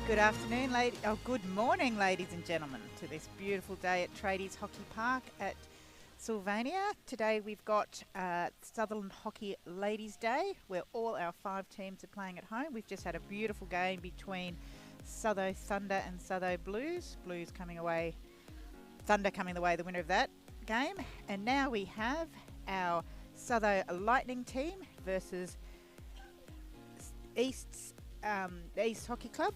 Good afternoon, good morning, ladies and gentlemen, to this beautiful day at Tradies Hockey Park at Sylvania. Today we've got Sutherland Hockey Ladies Day, where all our 5 teams are playing at home. We've just had a beautiful game between Sutho Thunder and Sutho Blues. Blues coming away, Thunder coming away the winner of that game. And now we have our Sutho Lightning team versus East Hockey Club.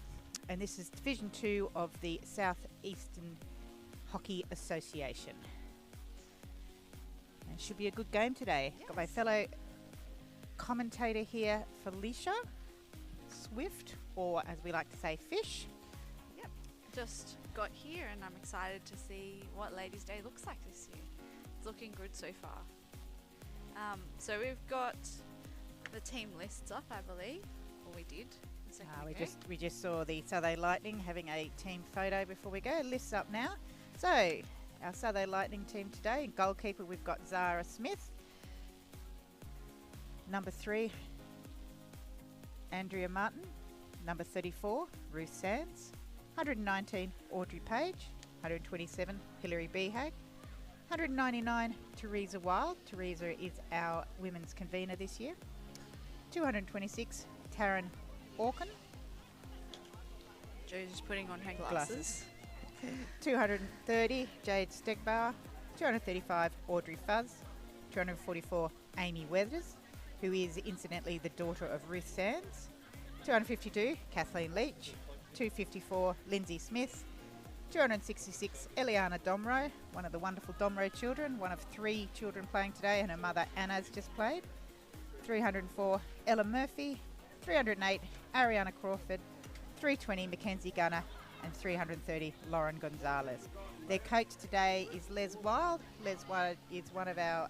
And this is Division 2 of the South Eastern Hockey Association. It should be a good game today. Yes. Got my fellow commentator here, Felicia Swift, or as we like to say, Fish. Yep, just got here and I'm excited to see what Ladies' Day looks like this year. It's looking good so far. So we've got the team lists up, I believe, or we did. We just saw the Sutho Lightning having a team photo before we go. Lists up now. So our Sutho Lightning team today. In goalkeeper we've got Zara Smith. Number 3, Andrea Martin. Number 34, Ruth Sands. 119, Audrey Page. 127, Hilary Behag. 199, Teresa Wild. Teresa is our women's convener this year. 226, Taryn Orkin. Jo's just putting on her glasses. 230, Jade Stegbauer. 235, Audrey Fuzz. 244, Amy Weathers, who is incidentally the daughter of Ruth Sands. 252, Kathleen Leach. 254, Lindsay Smith. 266, Eliana Domro, one of the wonderful Domro children, one of 3 children playing today, and her mother Anna's just played. 304, Ella Murphy. 308, Ariana Crawford. 320, Mackenzie Gunner. And 330, Lauren Gonzalez. Their coach today is Les Wild. Les Wild is one of our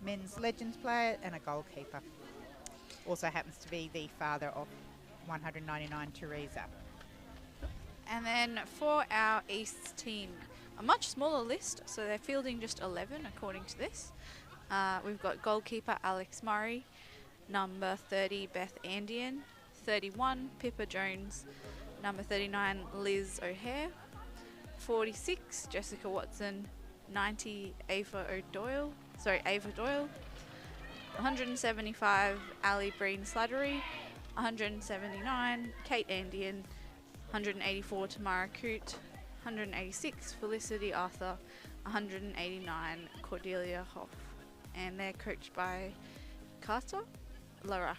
men's legends player and a goalkeeper. Also happens to be the father of 199, Teresa. And then for our East team, a much smaller list, so they're fielding just 11 according to this. We've got goalkeeper Alex Murray, number 30 Beth Andian, 31 Pippa Jones, number 39 Liz O'Hare, 46 Jessica Watson, 90 Ava Doyle, 175 Ali Breen Slattery, 179 Kate Andian, 184 Tamara Coote, 186 Felicity Arthur, 189 Cordelia Hoff, and they're coached by Carter Larach.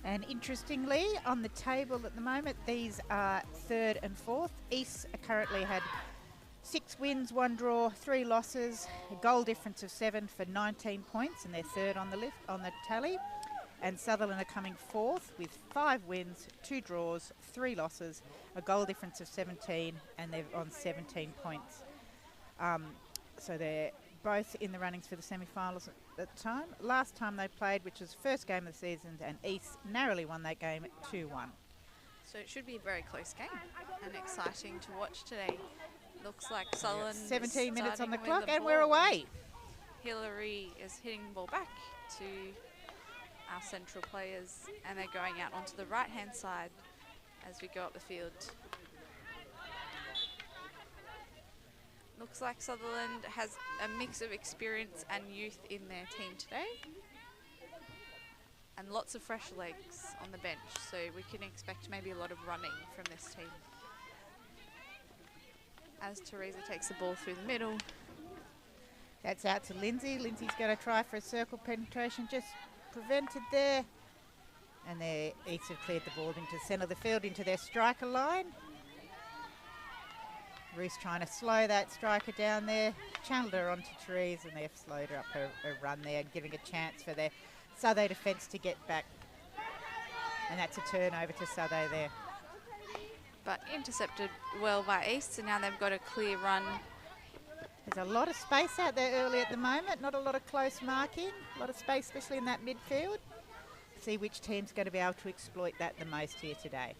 And interestingly, on the table at the moment, these are 3rd and 4th. East currently had 6 wins, 1 draw, 3 losses, a goal difference of 7 for 19 points, and they're 3rd on the tally. And Sutherland are coming 4th with 5 wins, 2 draws, 3 losses, a goal difference of 17, and they're on 17 points. So they're both in the runnings for the semi-finals at the time. Last time they played, which was first game of the season, and East narrowly won that game 2-1. So it should be a very close game and exciting to watch today. Looks like Sutherland 17 minutes on the clock and we're away. Hillary is hitting the ball back to our central players, and they're going out onto the right-hand side as we go up the field. Looks like Sutherland has a mix of experience and youth in their team today. And lots of fresh legs on the bench, so we can expect maybe a lot of running from this team. As Teresa takes the ball through the middle. That's out to Lindsay. Lindsay's going to try for a circle penetration, just prevented there. And their East have cleared the ball into the centre of the field, into their striker line. Ruth trying to slow that striker down there, channeled her onto Therese, and they've slowed her up her run there, giving a chance for their Sutho defence to get back. And that's a turnover to Sutho there. But intercepted well by East, and now they've got a clear run. There's a lot of space out there early at the moment, not a lot of close marking, a lot of space, especially in that midfield. See which team's going to be able to exploit that the most here today.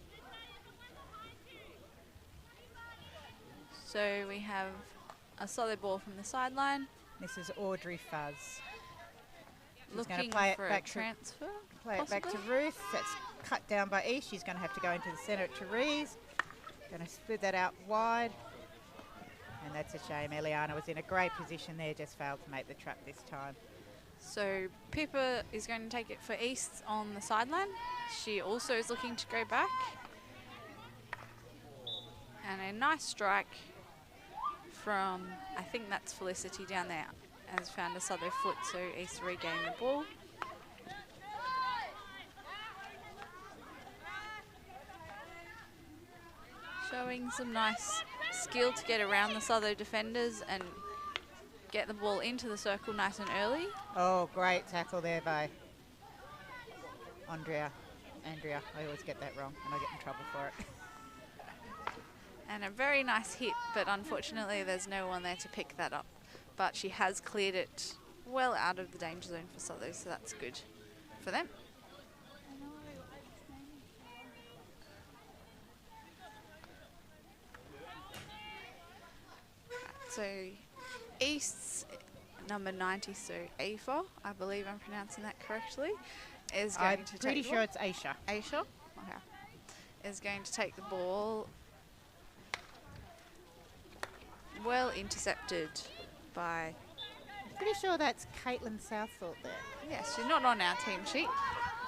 So we have a solid ball from the sideline. This is Audrey Fuzz. Looking for a transfer. Play it back to Ruth. That's cut down by East. She's going to have to go into the centre at Therese. Going to split that out wide. And that's a shame. Eliana was in a great position there, just failed to make the trap this time. So Pippa is going to take it for East on the sideline. She also is looking to go back. And a nice strike from, I think that's Felicity down there, has found a Southo foot, so East regain the ball. Showing some nice skill to get around the Southo defenders and get the ball into the circle nice and early. Oh, great tackle there by Andrea. I always get that wrong and I get in trouble for it. And a very nice hit, but unfortunately there's no one there to pick that up. But she has cleared it well out of the danger zone for Southo, so that's good for them. So East's number 90, so Aoife, I believe I'm pronouncing that correctly, is going to take the ball. I'm pretty sure it's Aisha. Aisha? Okay. Is going to take the ball. Well intercepted by... I'm pretty sure that's Caitlin Souththorpe there. Yes, she's not on our team sheet.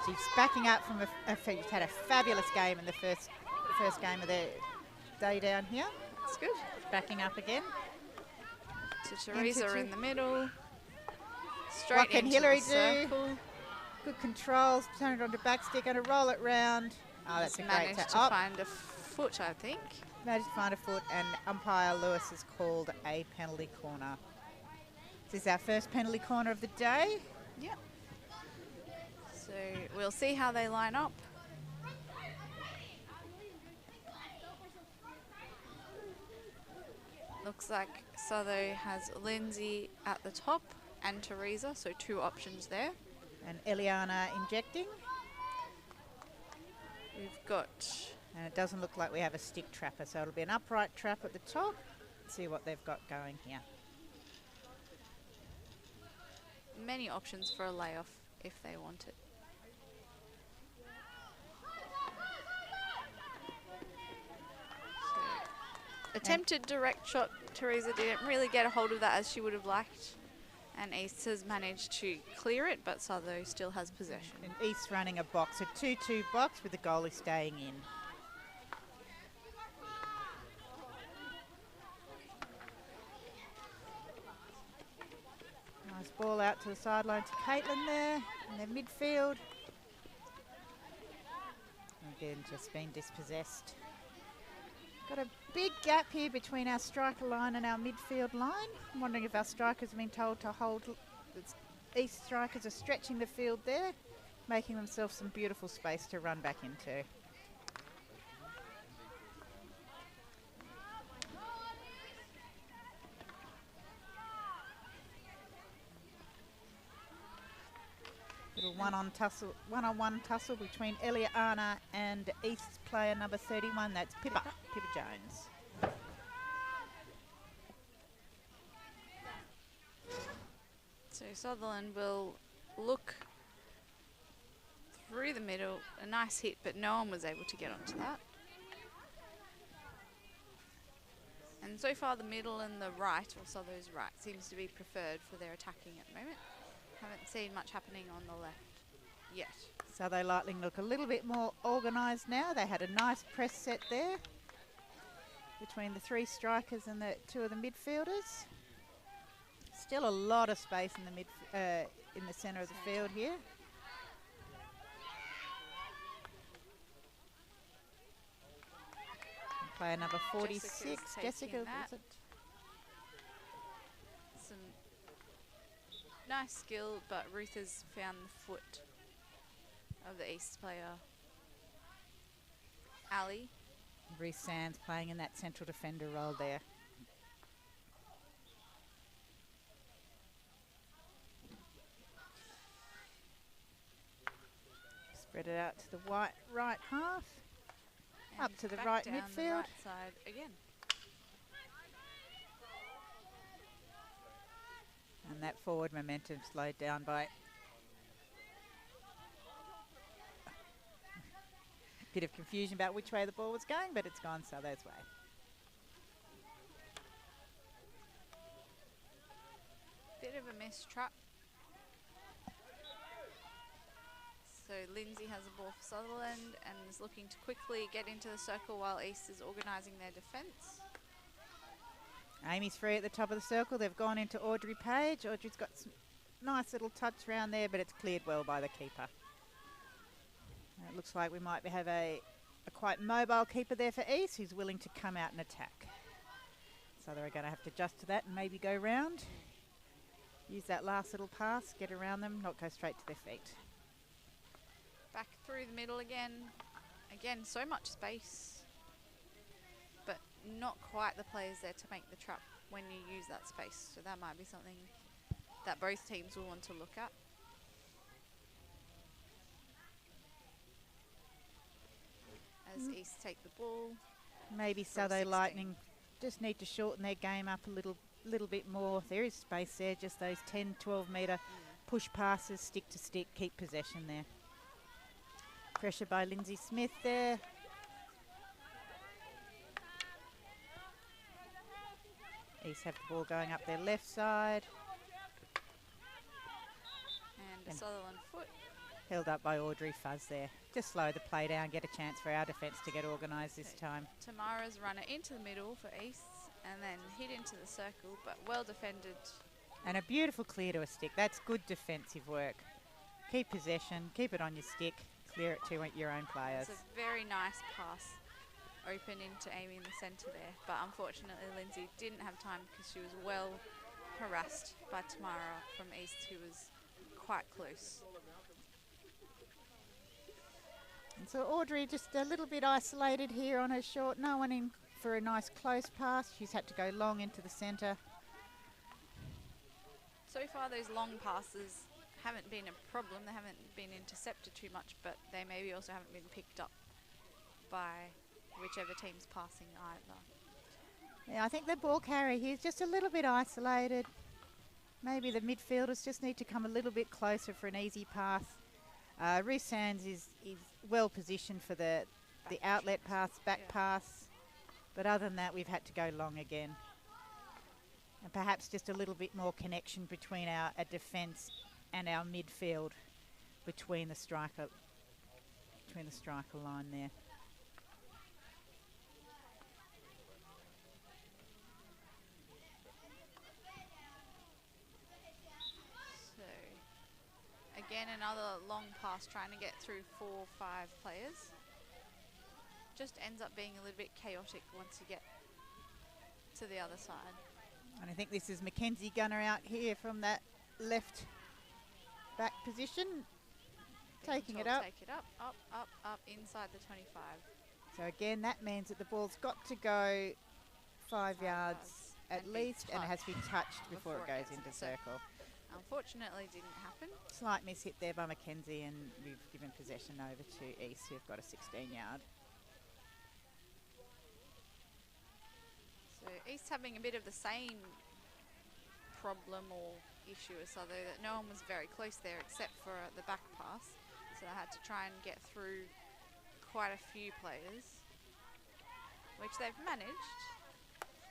She's backing up from she's had a fabulous game in the first game of the day down here. That's good. Backing up again. To Teresa in the middle. Straight what can into Hillary the circle. do? Good controls. Turn it onto backstick. Going to roll it round. Oh, that's a great managed to find a foot, I think. Managed to find a foot, and umpire Lewis has called a penalty corner. This is our first penalty corner of the day. Yep. So we'll see how they line up. Looks like Southo has Lindsay at the top and Teresa, so two options there. And Eliana injecting. We've got... And it doesn't look like we have a stick trapper, so it'll be an upright trap at the top. Let's see what they've got going here. Many options for a layoff if they want it. Attempted direct shot, Teresa didn't really get a hold of that as she would have liked. And East has managed to clear it, but Southo still has possession. And East running a box, a 2-2 box with the goalie staying in. Nice ball out to the sideline to Caitlin there in their midfield. Again, just been dispossessed. Got a big gap here between our striker line and our midfield line. I'm wondering if our strikers have been told to hold. East strikers are stretching the field there, making themselves some beautiful space to run back into. Little one-on-one tussle between Eliana and East's player number 31. That's Pippa Jones. So Sutherland will look through the middle. A nice hit, but no one was able to get onto that. And so far the middle and the right, or Southo's right, seems to be preferred for their attacking at the moment. Haven't seen much happening on the left yet. Southo Lightning look a little bit more organised now. They had a nice press set there between the three strikers and the two of the midfielders. Still a lot of space in the centre of the field here. And player number 46, Jessica. Was it? Some nice skill, but Ruth has found the foot of the East player, Ali. Ruth Sands playing in that central defender role there. Spread it out to the right half, And up to the back right down midfield. The right side again. And that forward momentum slowed down by Bit of confusion about which way the ball was going, but it's gone Souther's way. Bit of a missed trap. So Lindsay has the ball for Sutherland and is looking to quickly get into the circle while East is organising their defence. Amy's free at the top of the circle. They've gone into Audrey Page. Audrey's got some nice little touch around there, but it's cleared well by the keeper. It looks like we might have a quite mobile keeper there for East who's willing to come out and attack. So they're going to have to adjust to that and maybe go round. Use that last little pass, get around them, not go straight to their feet. Back through the middle again. Again, so much space, but not quite the players there to make the trap when you use that space. So that might be something that both teams will want to look at. As East take the ball. Maybe Southerland Lightning just need to shorten their game up a little bit more. There is space there, just those 10, 12 metre push passes, stick to stick, keep possession there. Pressure by Lindsay Smith there. East have the ball going up their left side. And a Sutherland foot. Held up by Audrey Fuzz there. Just slow the play down, get a chance for our defence to get organised this time. Tamara's run it into the middle for East and then hit into the circle, but well defended. And a beautiful clear to a stick. That's good defensive work. Keep possession, keep it on your stick, clear it to your own players. It's a very nice pass open into Amy in the centre there, but unfortunately Lindsay didn't have time because she was well harassed by Tamara from East, who was quite close. And so Audrey just a little bit isolated here on her short. No one in for a nice close pass. She's had to go long into the centre. So far those long passes haven't been a problem. They haven't been intercepted too much, but they maybe also haven't been picked up by whichever team's passing either. Yeah, I think the ball carrier here is just a little bit isolated. Maybe the midfielders just need to come a little bit closer for an easy pass. Ruth Sands is well positioned for the outlet pass, back pass. But other than that, we've had to go long again. And perhaps just a little bit more connection between our defence and our midfield between the striker line there. Again, another long pass trying to get through 4 or 5 players. Just ends up being a little bit chaotic once you get to the other side. And I think this is Mackenzie Gunner out here from that left back position. Taking it up. Take it up, up, inside the 25. So again, that means that the ball's got to go 5 yards at least, and it has to be touched before it goes into circle. Unfortunately, didn't happen. Slight miss hit there by Mackenzie, and we've given possession over to East, who've got a 16-yard. So East having a bit of the same problem or issue as Southerland, that no one was very close there except for the back pass. So they had to try and get through quite a few players, which they've managed.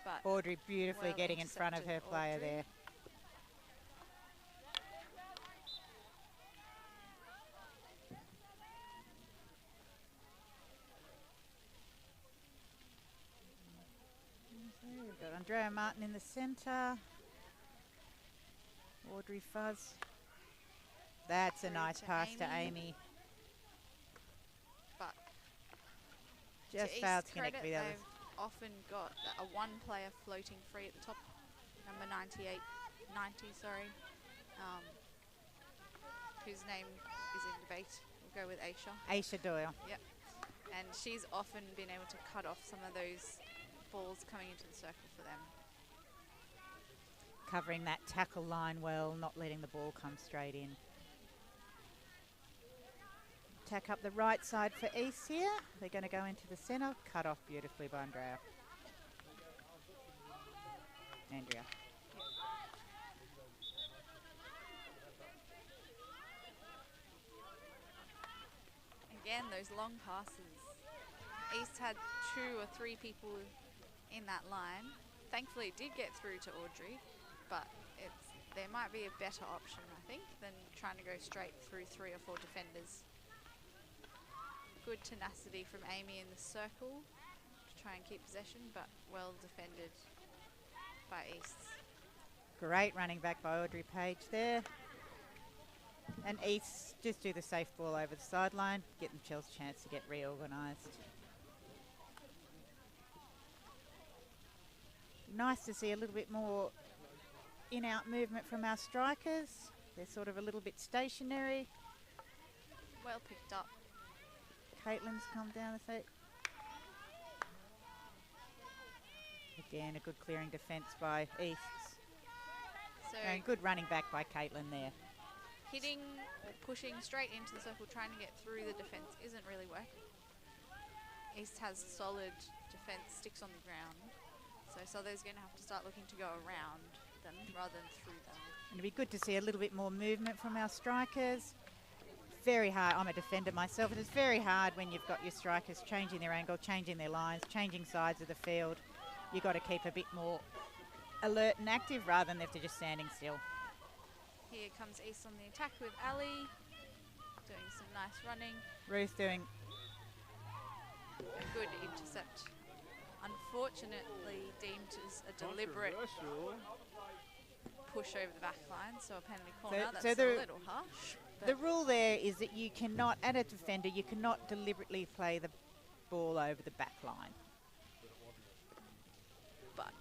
But Audrey beautifully getting in front of her player there. We've got Andrea Martin in the centre. Audrey Fuzz. That's a nice pass to Amy. But just failed to connect with the others. They've often got a one-player floating free at the top, number 90, whose name is in debate. We'll go with Aisha. Aisha Doyle. Yep. And she's often been able to cut off some of those balls coming into the circle for them. Covering that tackle line well, not letting the ball come straight in. Tack up the right side for East here. They're going to go into the centre. Cut off beautifully by Andrea. Again, those long passes East had 2 or 3 people in that line. Thankfully, it did get through to Audrey, but there might be a better option, I think, than trying to go straight through 3 or 4 defenders. Good tenacity from Amy in the circle to try and keep possession, but well defended by East. Great running back by Audrey Page there. And East just do the safe ball over the sideline, get themselves a chance to get reorganised. Nice to see a little bit more in-out movement from our strikers. They're sort of a little bit stationary. Well picked up. Caitlin's come down the feet. Again, a good clearing defence by East. So And good running back by Caitlin there. hitting or pushing straight into the circle, trying to get through the defence isn't really working. East has solid defence, sticks on the ground. So they're going to have to start looking to go around them rather than through them. And it'd be good to see a little bit more movement from our strikers. Very hard. I'm a defender myself. It is very hard when you've got your strikers changing their angle, changing their lines, changing sides of the field. You've got to keep a bit more alert and active rather than if they're just standing still. Here comes East on the attack with Ali, doing some nice running. Ruth doing A good intercept. Unfortunately deemed as a deliberate push over the back line, so a penalty corner. That's a little harsh. The rule there is that you cannot, at a defender, you cannot deliberately play the ball over the back line. But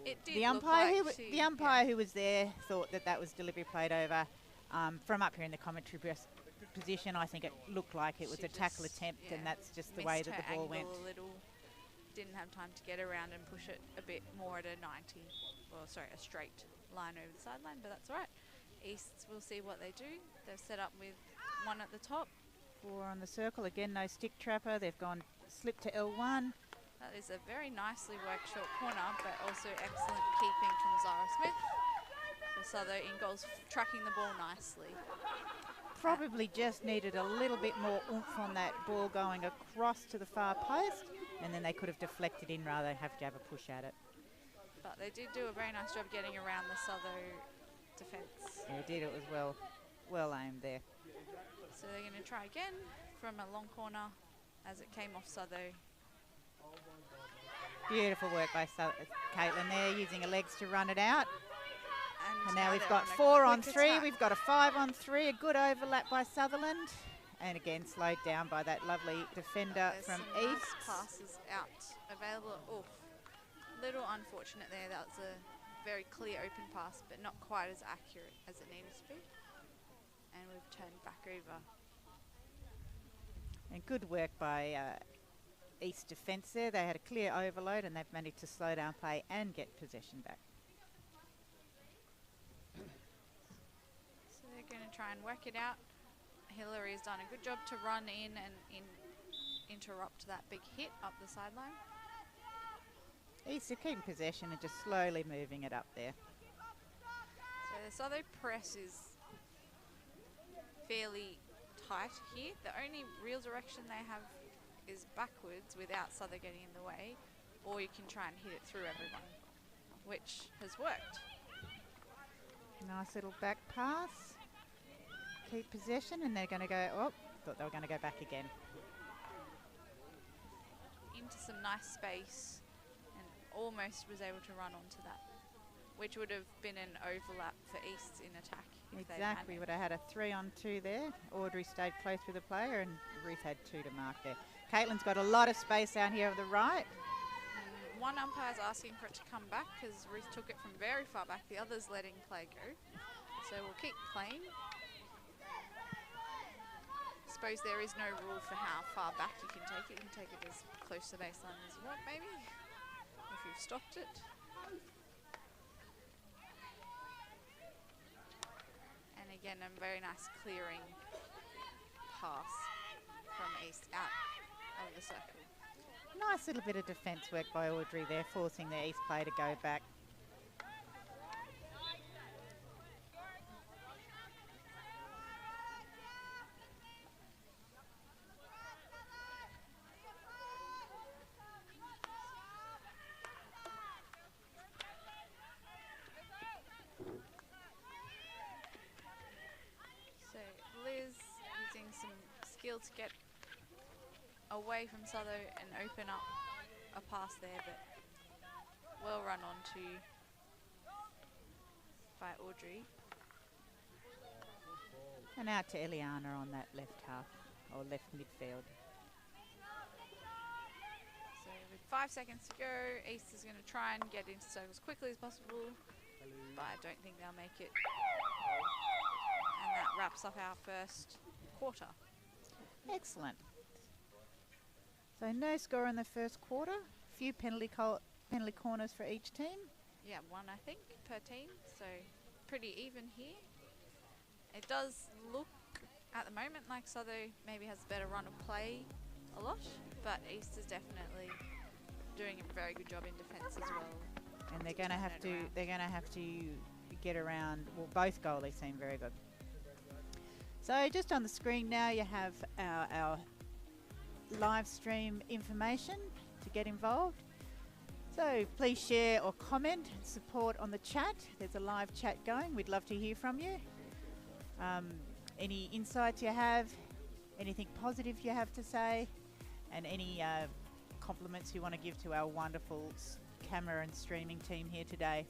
it did The umpire who was there thought that was deliberately played over. From up here in the commentary position, I think it looked like it was a tackle attempt, and that's just the way that the ball went. A little, didn't have time to get around and push it a bit more at a 90, or sorry, a straight line over the sideline, but that's all right. East will see what they do. They've set up with 1 at the top. 4 on the circle. Again, no stick trapper. They've gone slip to L1. That is a very nicely worked short corner, but also excellent keeping from Zara Smith. So Southo in goals, tracking the ball nicely. Probably just needed a little bit more oomph on that ball going across to the far post, and then they could have deflected in rather than have to have a push at it. But they did do a very nice job getting around the Southo defence. Yeah, they did. It was well aimed there. So they're going to try again from a long corner as it came off Southo. Beautiful work by Caitlin there, using her legs to run it out. And now we've got on a 4 on quick 3. attack. We've got a 5 on 3. A good overlap by Sutherland. And again, slowed down by that lovely defender There's from some East. nice passes out available. Oof. Little unfortunate there. That was a very clear open pass, but not quite as accurate as it needed to be. And we've turned back over. And good work by East defence there. They had a clear overload and they've managed to slow down play and get possession back. So they're going to try and work it out. Hillary's done a good job to run in and interrupt that big hit up the sideline. East are keeping possession and just slowly moving it up there. So the Southo press is fairly tight here. The only real direction they have is backwards without Southo getting in the way, or you can try and hit it through everyone, which has worked. Nice little back pass. Keep possession, and they're going to go, oh, thought they were going to go back again. Into some nice space, and almost was able to run onto that, which would have been an overlap for East in attack. Exactly, would have had a 3 on 2 there. Audrey stayed close with the player, and Ruth had 2 to mark there. Caitlin's got a lot of space out here on the right. One umpire's asking for it to come back because Ruth took it from very far back. The other's letting play go. So we'll keep playing. Suppose there is no rule for how far back you can take it. You can take it as close to baseline as you want, maybe, if you've stopped it. And again, a very nice clearing pass from East out of the circle. Nice little bit of defence work by Audrey there, forcing the East player to go back. midfield to get away from Southo and open up a pass there, but well run onto by Audrey. And out to Eliana on that left half, or left midfield. So with 5 seconds to go, East is going to try and get into circles as quickly as possible, but I don't think they'll make it. And that wraps up our first quarter. Excellent. So no score in the first quarter. Few penalty corners for each team. Yeah, 1 I think per team, so pretty even here. It does look at the moment like Southo maybe has a better run of play a lot, but East is definitely doing a very good job in defence as well. And they're going to have to. They're going to have to get around. Well, both goalies seem very good. So just on the screen now, you have our live stream information to get involved. So please share or comment, support on the chat. There's a live chat going. We'd love to hear from you. Any insights you have, anything positive you have to say, and any compliments you want to give to our wonderful camera and streaming team here today.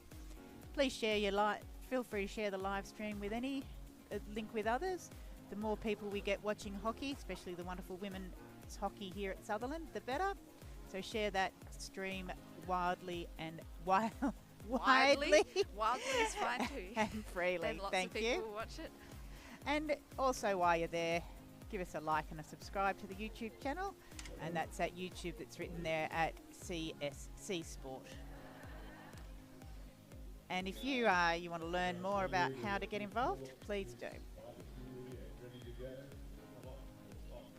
Please share your feel free to share the live stream with any link with others. The more people we get watching hockey, especially the wonderful women's hockey here at Sutherland, the better. So share that stream wildly and widely. Wildly is fine too. And freely. Then lots Thank of people you. will watch it. And also while you're there, give us a like and a subscribe to the YouTube channel. And that's at YouTube, that's written there at CSC Sport. And if you want to learn more about how to get involved, please do.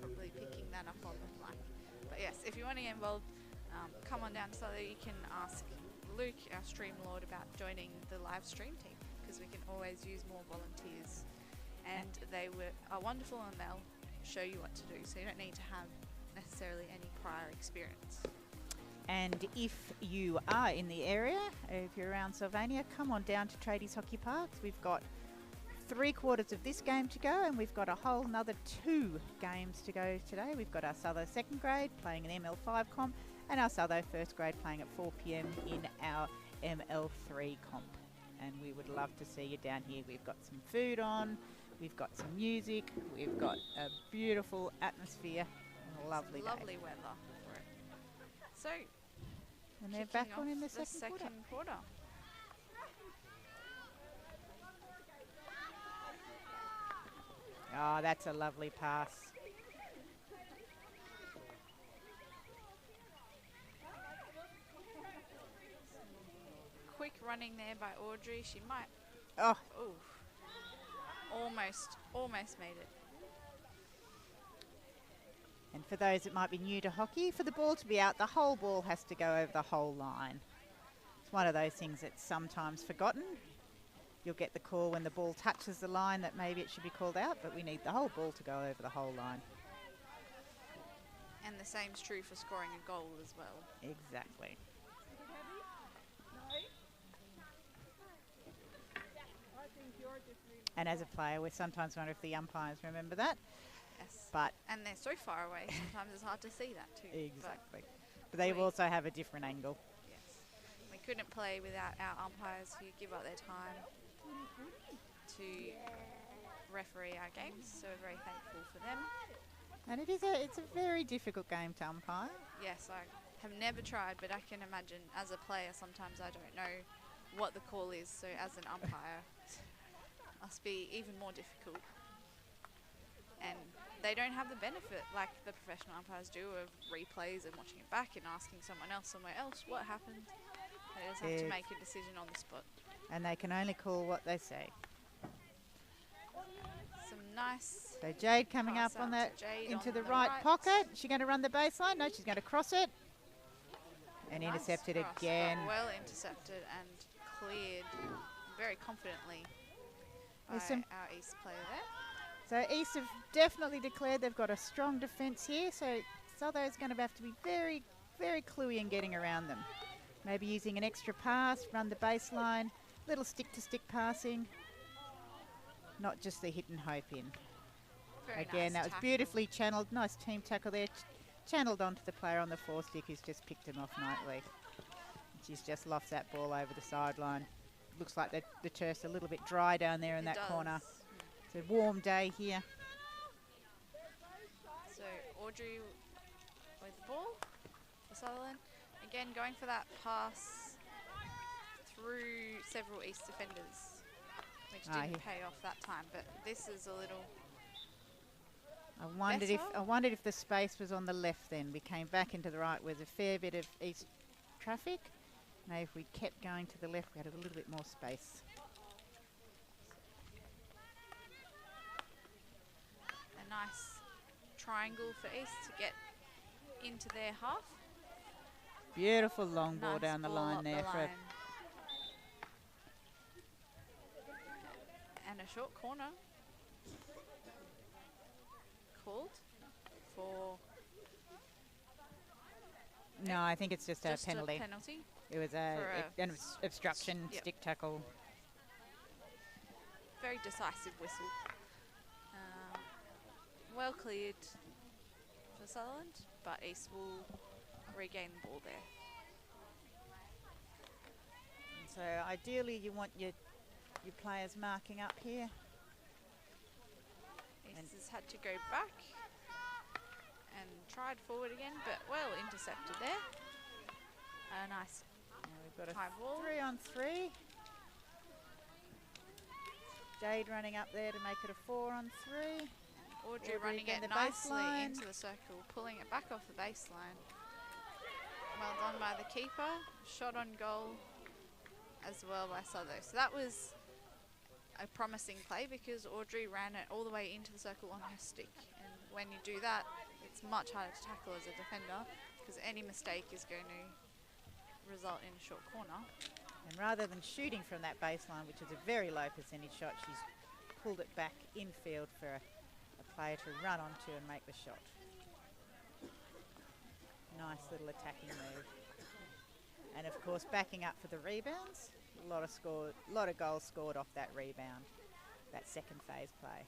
Probably picking that up on the fly. But yes, if you want to get involved, come on down so that you can ask Luke, our stream lord, about joining the live stream team, because we can always use more volunteers. And they are wonderful, and they'll show you what to do, so you don't need to have necessarily any prior experience. And if you are in the area, if you're around Sylvania, come on down to Tradies Hockey Parks. We've got 3/4 of this game to go, and we've got a whole another 2 games to go today. We've got our Southo second grade playing an ML5 comp, and our Southo first grade playing at 4 p.m. in our ML3 comp. And we would love to see you down here. We've got some food on, we've got some music, we've got a beautiful atmosphere, and a lovely day. Lovely weather for it. So, And they're back on in the second second quarter. quarter. Oh, that's a lovely pass. Quick running there by Audrey. She might. Oh, Ooh. Almost made it. and for those that might be new to hockey, for the ball to be out, the whole ball has to go over the whole line. It's one of those things that's sometimes forgotten. You'll get the call when the ball touches the line that maybe it should be called out, but we need the whole ball to go over the whole line. And the same's true for scoring a goal as well. Exactly. And as a player, we sometimes wonder if the umpires remember that. Yes. But And they're so far away, sometimes it's hard to see that too. exactly. But they also have a different angle. Yes. We couldn't play without our umpires who give up their time to referee our games, so we're very thankful for them. And it's a very difficult game to umpire. Yes, I have never tried, but I can imagine as a player sometimes I don't know what the call is, so as an umpire it must be even more difficult. And they don't have the benefit like the professional umpires do of replays and watching it back and asking someone else somewhere else what happened. They just have to make a decision on the spot. And they can only call what they say. Some nice So Jade coming up pass on out that to Jade into on the right pocket. She's going to run the baseline. No, she's going to cross it. And Nice intercepted cross, but again. well intercepted and cleared very confidently by There's some- our East player there. So East have definitely declared they've got a strong defence here. So Southo's going to have to be very, very cluey in getting around them. Maybe using an extra pass, run the baseline, little stick-to-stick passing. Not just the hit and hope in. Very Again, nice that was tackle. beautifully channeled. Nice team tackle there. Channeled onto the player on the forestick who's just picked him off nicely. She's just lost that ball over the sideline. Looks like the turf's a little bit dry down there in that corner. It's a warm day here. So Audrey with the ball for Sutherland. Again, going for that pass through several East defenders, which didn't pay off that time. But this is a little. I wondered if the space was on the left then. We came back into the right with a fair bit of East traffic. Now if we kept going to the left, we had a little bit more space. A nice triangle for East to get into their half. Beautiful long ball Nice down the ball line up there. the line. And a short corner called for. No, I think it's just a penalty. A penalty. It was an obstruction, Yep. stick tackle. Very decisive whistle. Well cleared for Sutherland, but East will regain the ball there. So ideally you want your players marking up here. East has had to go back and tried forward again, but well intercepted there. A nice We've got high ball. 3-on-3. Jade running up there to make it a 4-on-3. Audrey running it the nicely baseline. into the circle, pulling it back off the baseline. Well done by the keeper. Shot on goal as well by Sutherland. So that was a promising play because Audrey ran it all the way into the circle on her stick. And when you do that, it's much harder to tackle as a defender because any mistake is going to result in a short corner. And rather than shooting from that baseline, which is a very low percentage shot, she's pulled it back infield for a player to run onto and make the shot. Nice little attacking move. And of course, backing up for the rebounds. A lot of goals scored off that rebound, that second phase play.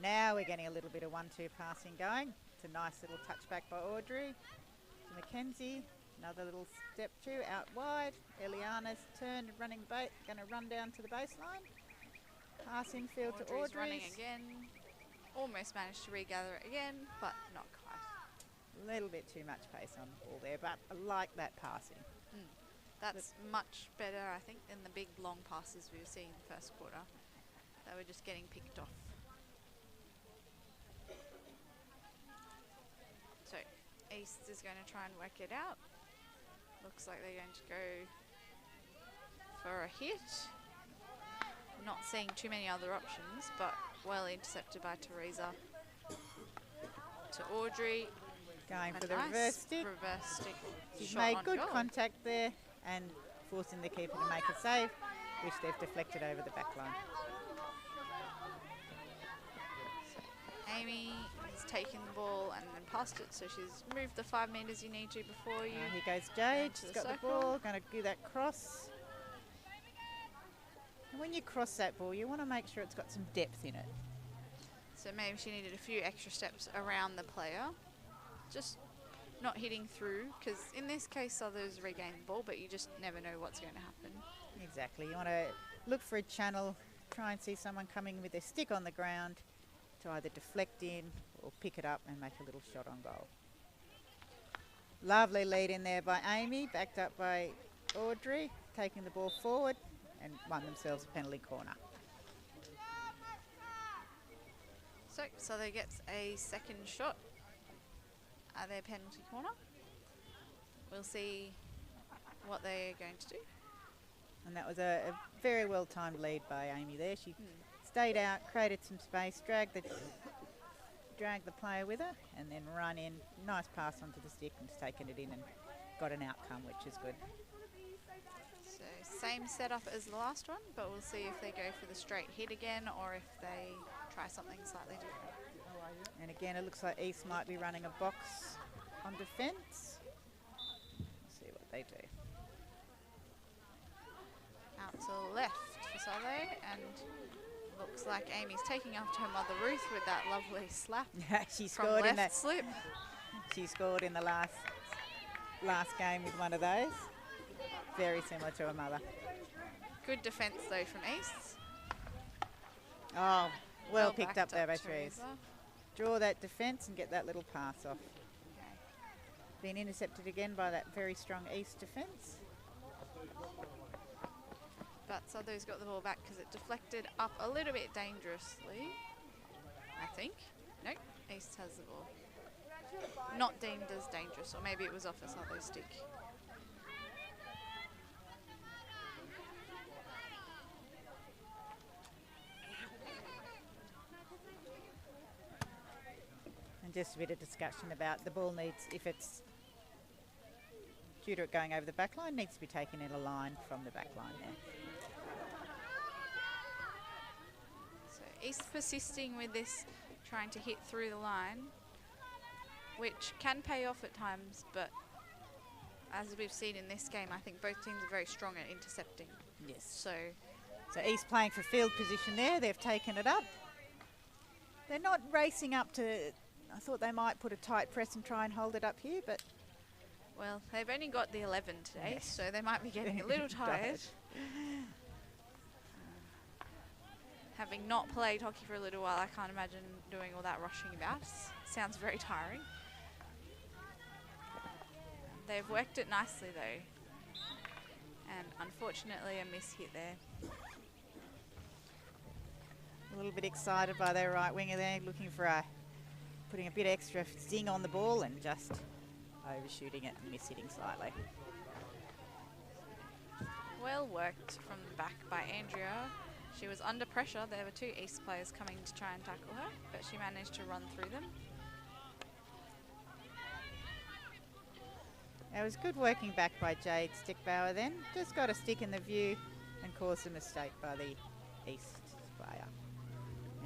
Now we're getting a little bit of 1-2 passing going. It's a nice little touchback by Audrey to Mackenzie. Another little step two out wide. Eliana's turned, running going to run down to the baseline. Pass infield to Audrey's Audrey. running again. Almost managed to regather it again, but not quite. A little bit too much pace on the ball there, but I like that passing. That's much better, I think, than the big long passes we were seeing in the first quarter. They were just getting picked off. So East is going to try and work it out. Looks like they're going to go for a hit. Not seeing too many other options, but well intercepted by Teresa. To Audrey. Going A for the nice reverse stick. Reverse stick. She's shot made on good goal. contact there and forcing the keeper to make a save, which they've deflected over the back line. Amy has taken the ball and then passed it, so she's moved the 5 metres you need to before you. Here goes Jade. to She's the got circle. the ball. Going to do that cross. And when you cross that ball, you want to make sure it's got some depth in it. So maybe she needed a few extra steps around the player. Just not hitting through, because in this case others regain the ball, but you just never know what's going to happen. Exactly. You want to look for a channel, try and see someone coming with their stick on the ground to either deflect in or pick it up and make a little shot on goal. Lovely lead in there by Amy, backed up by Audrey, taking the ball forward and won themselves a penalty corner. So Souther gets a second shot at their penalty corner. We'll see what they're going to do. And that was a very well timed lead by Amy there. She stayed out, created some space, dragged the player with her, and then run in. Nice pass onto the stick and taken it in and got an outcome, which is good. So same setup as the last one, but we'll see if they go for the straight hit again or if they try something slightly different. And again, it looks like East might be running a box on defence. Let's see what they do. Out to the left for Souther, and Looks like Amy's taking after her mother Ruth with that lovely slap She from scored in left that. slip. She scored in the last game with one of those. Very similar to her mother. Good defence though from East. Oh, well picked up backed there by Teresa. Trees. Draw that defence and get that little pass off. Okay. Been intercepted again by that very strong East defence. But Souther's got the ball back because it deflected up a little bit dangerously, I think. Nope, East has the ball. Not deemed as dangerous, or maybe it was off a Souther stick. And just a bit of discussion about the ball needs, if it's due to it going over the back line, needs to be taken in a line from the back line there. So East persisting with this, trying to hit through the line, which can pay off at times, but as we've seen in this game, I think both teams are very strong at intercepting. Yes. So East playing for field position there. They've taken it up. They're not racing up to... I thought they might put a tight press and try and hold it up here, but... well, they've only got the 11 today, Yes. so they might be getting a little tired. Having not played hockey for a little while, I can't imagine doing all that rushing about. Sounds very tiring. They've worked it nicely though. And unfortunately a miss hit there. A little bit excited by their right winger there, looking for putting a bit extra zing on the ball and just overshooting it and miss hitting slightly. Well worked from the back by Andrea. She was under pressure. There were two East players coming to try and tackle her, but she managed to run through them. It was good working back by Jade Stickbauer then. Just got a stick in the view and caused a mistake by the East player.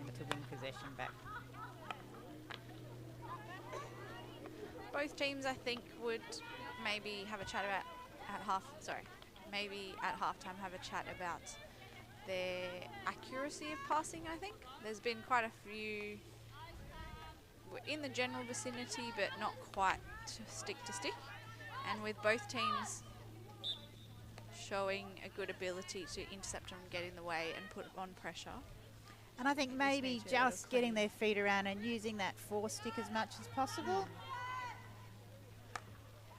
And to win possession back. Both teams, I think, would maybe have a chat about maybe at halftime have a chat about their accuracy of passing, I think. There's been quite a few in the general vicinity, but not quite stick to stick. And with both teams showing a good ability to intercept and get in the way and put on pressure. And I think maybe just getting their feet around and using that force stick as much as possible.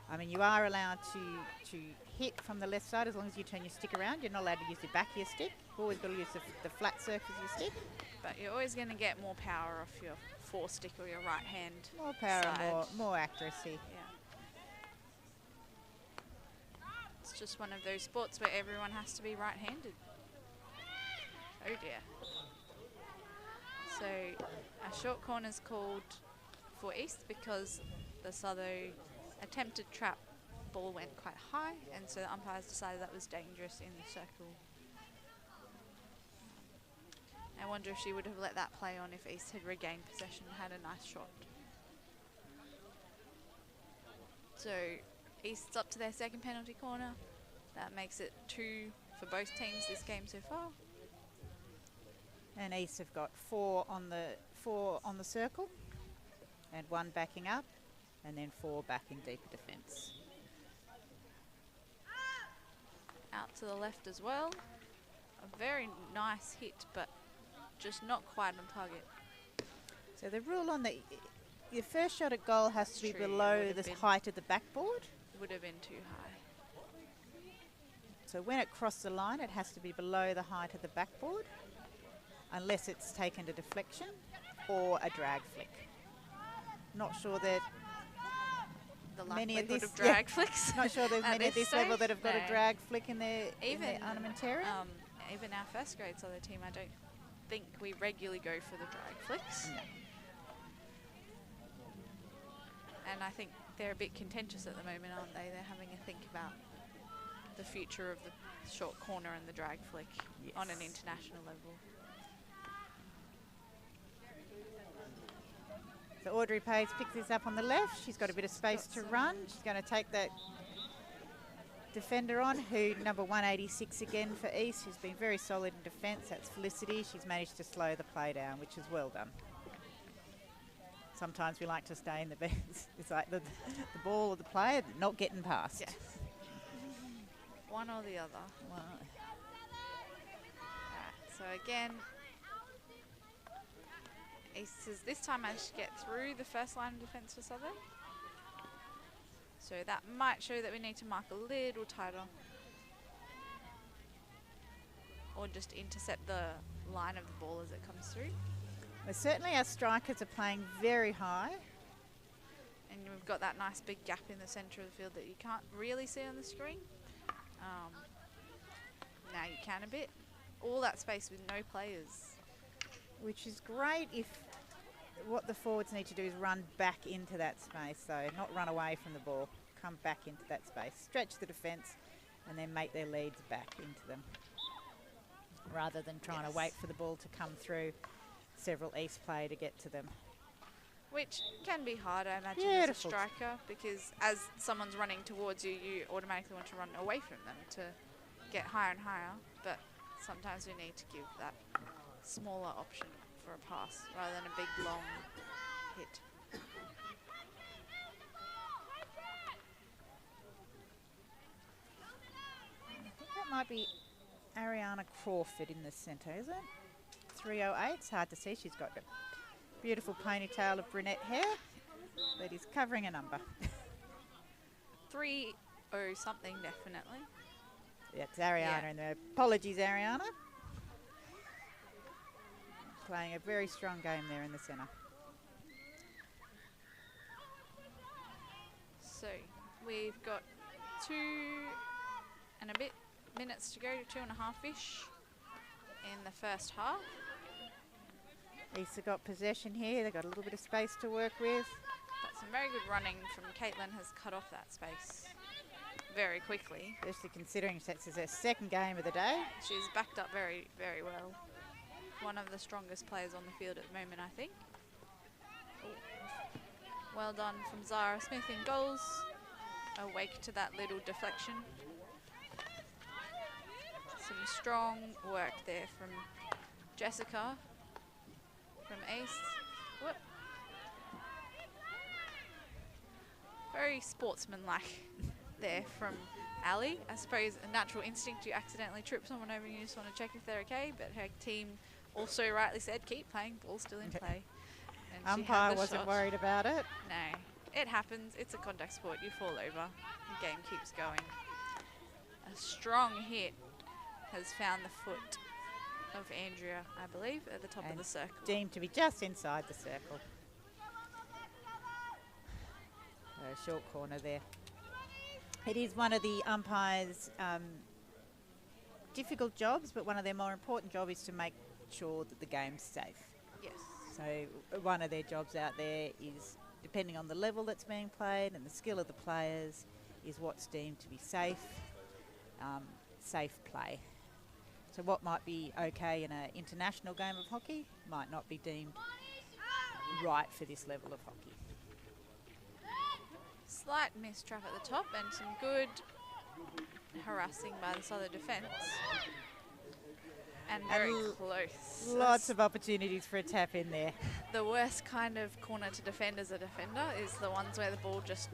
I mean, you are allowed to hit from the left side as long as you turn your stick around. You're not allowed to use the back of your stick. You've always got to use the flat surface of your stick. But you're always going to get more power off your force stick or your right hand. More power side. and more accuracy. Yeah. It's just one of those sports where everyone has to be right-handed. Oh dear. So a short corner's called for East because the Souther attempted trap ball went quite high, and so the umpires decided that was dangerous in the circle. I wonder if she would have let that play on if East had regained possession and had a nice shot. So East's up to their second penalty corner. That makes it 2 for both teams this game so far. And East have got four on the circle, and 1 backing up, and then 4 back in deeper defence. Out to the left as well. A very nice hit, but just not quite on target. So the rule on your first shot at goal has to be True, below the height of the backboard. Would have been too high. So when it crossed the line, it has to be below the height of the backboard, unless it's taken a deflection or a drag flick. Not sure that The many of likelihood this of drag flicks. not sure there's at many at this level stage? that have got No. a drag flick in their Even armamentarium. even our first grade Souther team, I don't think we regularly go for the drag flicks. No. And I think they're a bit contentious at the moment, aren't they? They're having a think about the future of the short corner and the drag flick on an Yes. international level. So Audrey Page picks this up on the left. She's got a bit of space to run. She's going to take that defender on, who number 186 again for East, who's been very solid in defence. That's Felicity. She's managed to slow the play down, which is well done. Sometimes we like to stay in the bends. It's like the ball or the player not getting past. Yes. One or the other. Wow. Alright, so again, East has this time managed to get through the first line of defence for Sutherland. So that might show that we need to mark a little tighter. Or just intercept the line of the ball as it comes through. Well, certainly our strikers are playing very high. And we've got that nice big gap in the centre of the field that you can't really see on the screen. Now you can a bit. All that space with no players. Which is great if what the forwards need to do is run back into that space, so not run away from the ball, come back into that space, stretch the defence and then make their leads back into them, rather than trying to wait for the ball to come through several East player to get to them. Which can be hard, I imagine, Beautiful. as a striker, because as someone's running towards you, you automatically want to run away from them to get higher and higher, but sometimes we need to give that smaller option for a pass rather than a big long hit. I think that might be Ariana Crawford in the centre, is it? 308, it's hard to see, she's got a beautiful ponytail of brunette hair that is covering a number. 3-0 something, definitely. Yeah, it's Ariana in there. Apologies, Ariana. Playing a very strong game there in the centre. So we've got 2 and a bit minutes to go, 2.5-ish in the first half. East have got possession here. They've got a little bit of space to work with. But some very good running from Caitlin has cut off that space very quickly. Especially considering this is her second game of the day. She's backed up very, very well. One of the strongest players on the field at the moment, I think. Ooh. Well done from Zara Smith in goals. Awake to that little deflection. Some strong work there from Jessica from East. Whoop. Very sportsmanlike there from Ali. I suppose a natural instinct, you accidentally trip someone over and you just want to check if they're okay, but her team also rightly said, keep playing, ball's still in play. And Umpire wasn't worried about it. No, it happens, it's a contact sport, you fall over, the game keeps going. A strong hit has found the foot of Andrea, I believe, at the top of the circle. Deemed to be just inside the circle. A short corner there. It is one of the umpires' difficult jobs, but one of their more important jobs is to make sure that the game's safe. Yes. So one of their jobs out there is, depending on the level that's being played and the skill of the players, is what's deemed to be safe, safe play. So what might be okay in an international game of hockey might not be deemed right for this level of hockey. Slight mistrap at the top and some good harassing by the Southern defence. And very close. Lots of opportunities for a tap in there. The worst kind of corner to defend as a defender is the ones where the ball just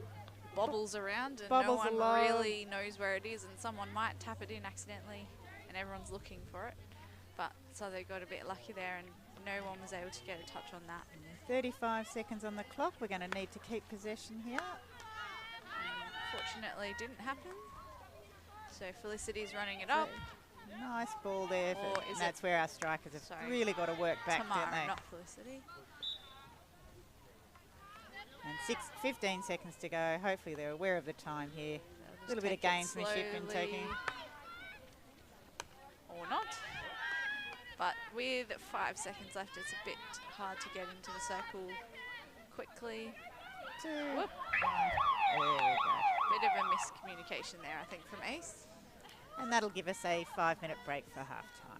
bobbles around and no one really knows where it is, and someone might tap it in accidentally and everyone's looking for it. But so they got a bit lucky there and no one was able to get a touch on that. 35 seconds on the clock. We're going to need to keep possession here. Fortunately, didn't happen. So Felicity's running it up. Nice ball there. And that's where our strikers have really got to work back, Tamara, don't they? not Felicity. And 15 seconds to go. Hopefully they're aware of the time here. A little bit of gamesmanship in taking. Or not. But with 5 seconds left, it's a bit hard to get into the circle quickly. Whoop. There we go. Bit of a miscommunication there, I think, from Ace. And that'll give us a 5-minute break for half-time.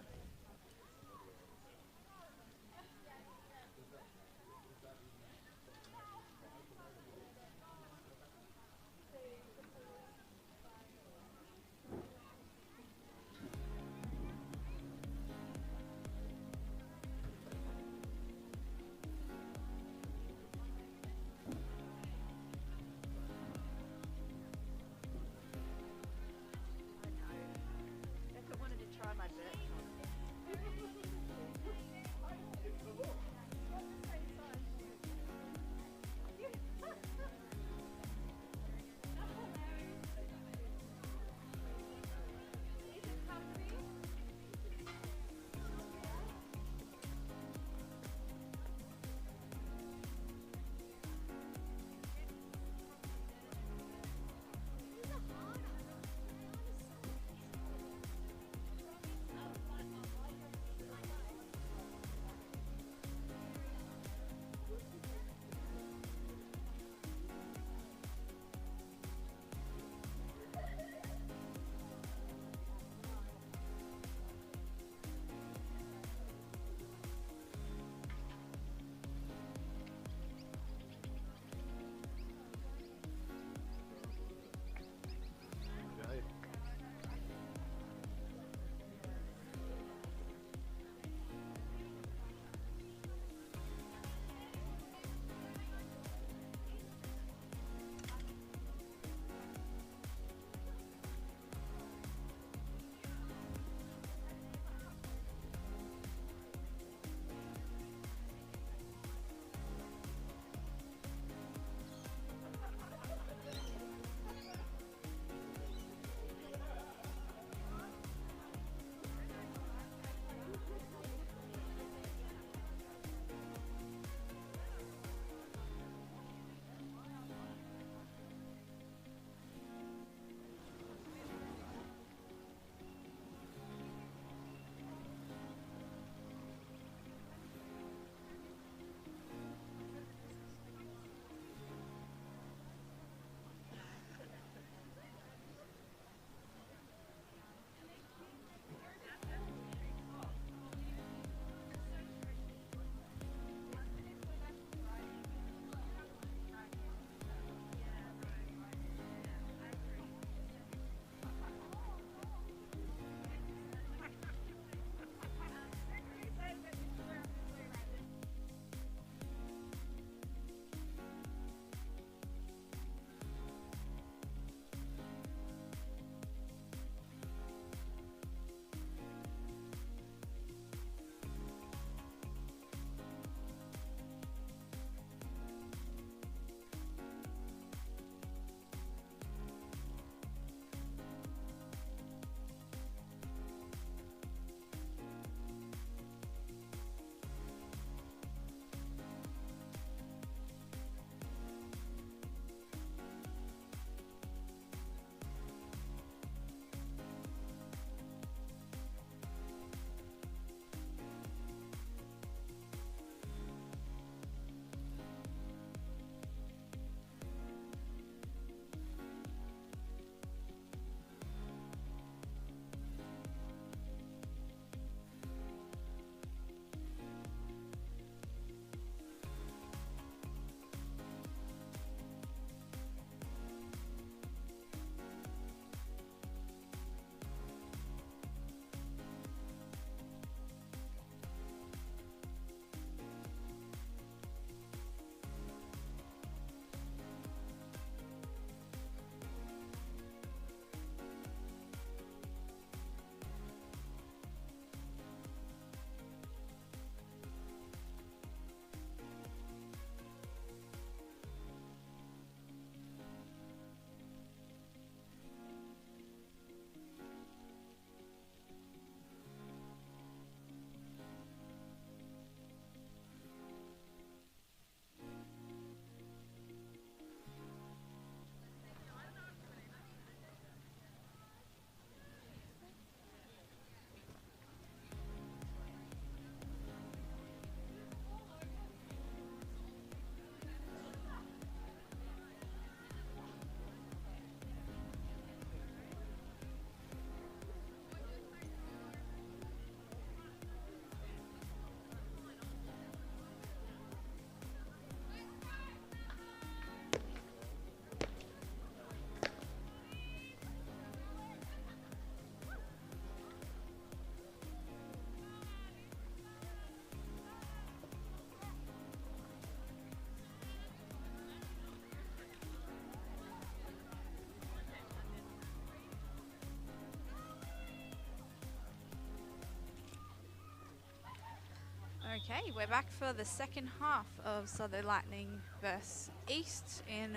Okay, we're back for the second half of Southern Lightning versus East in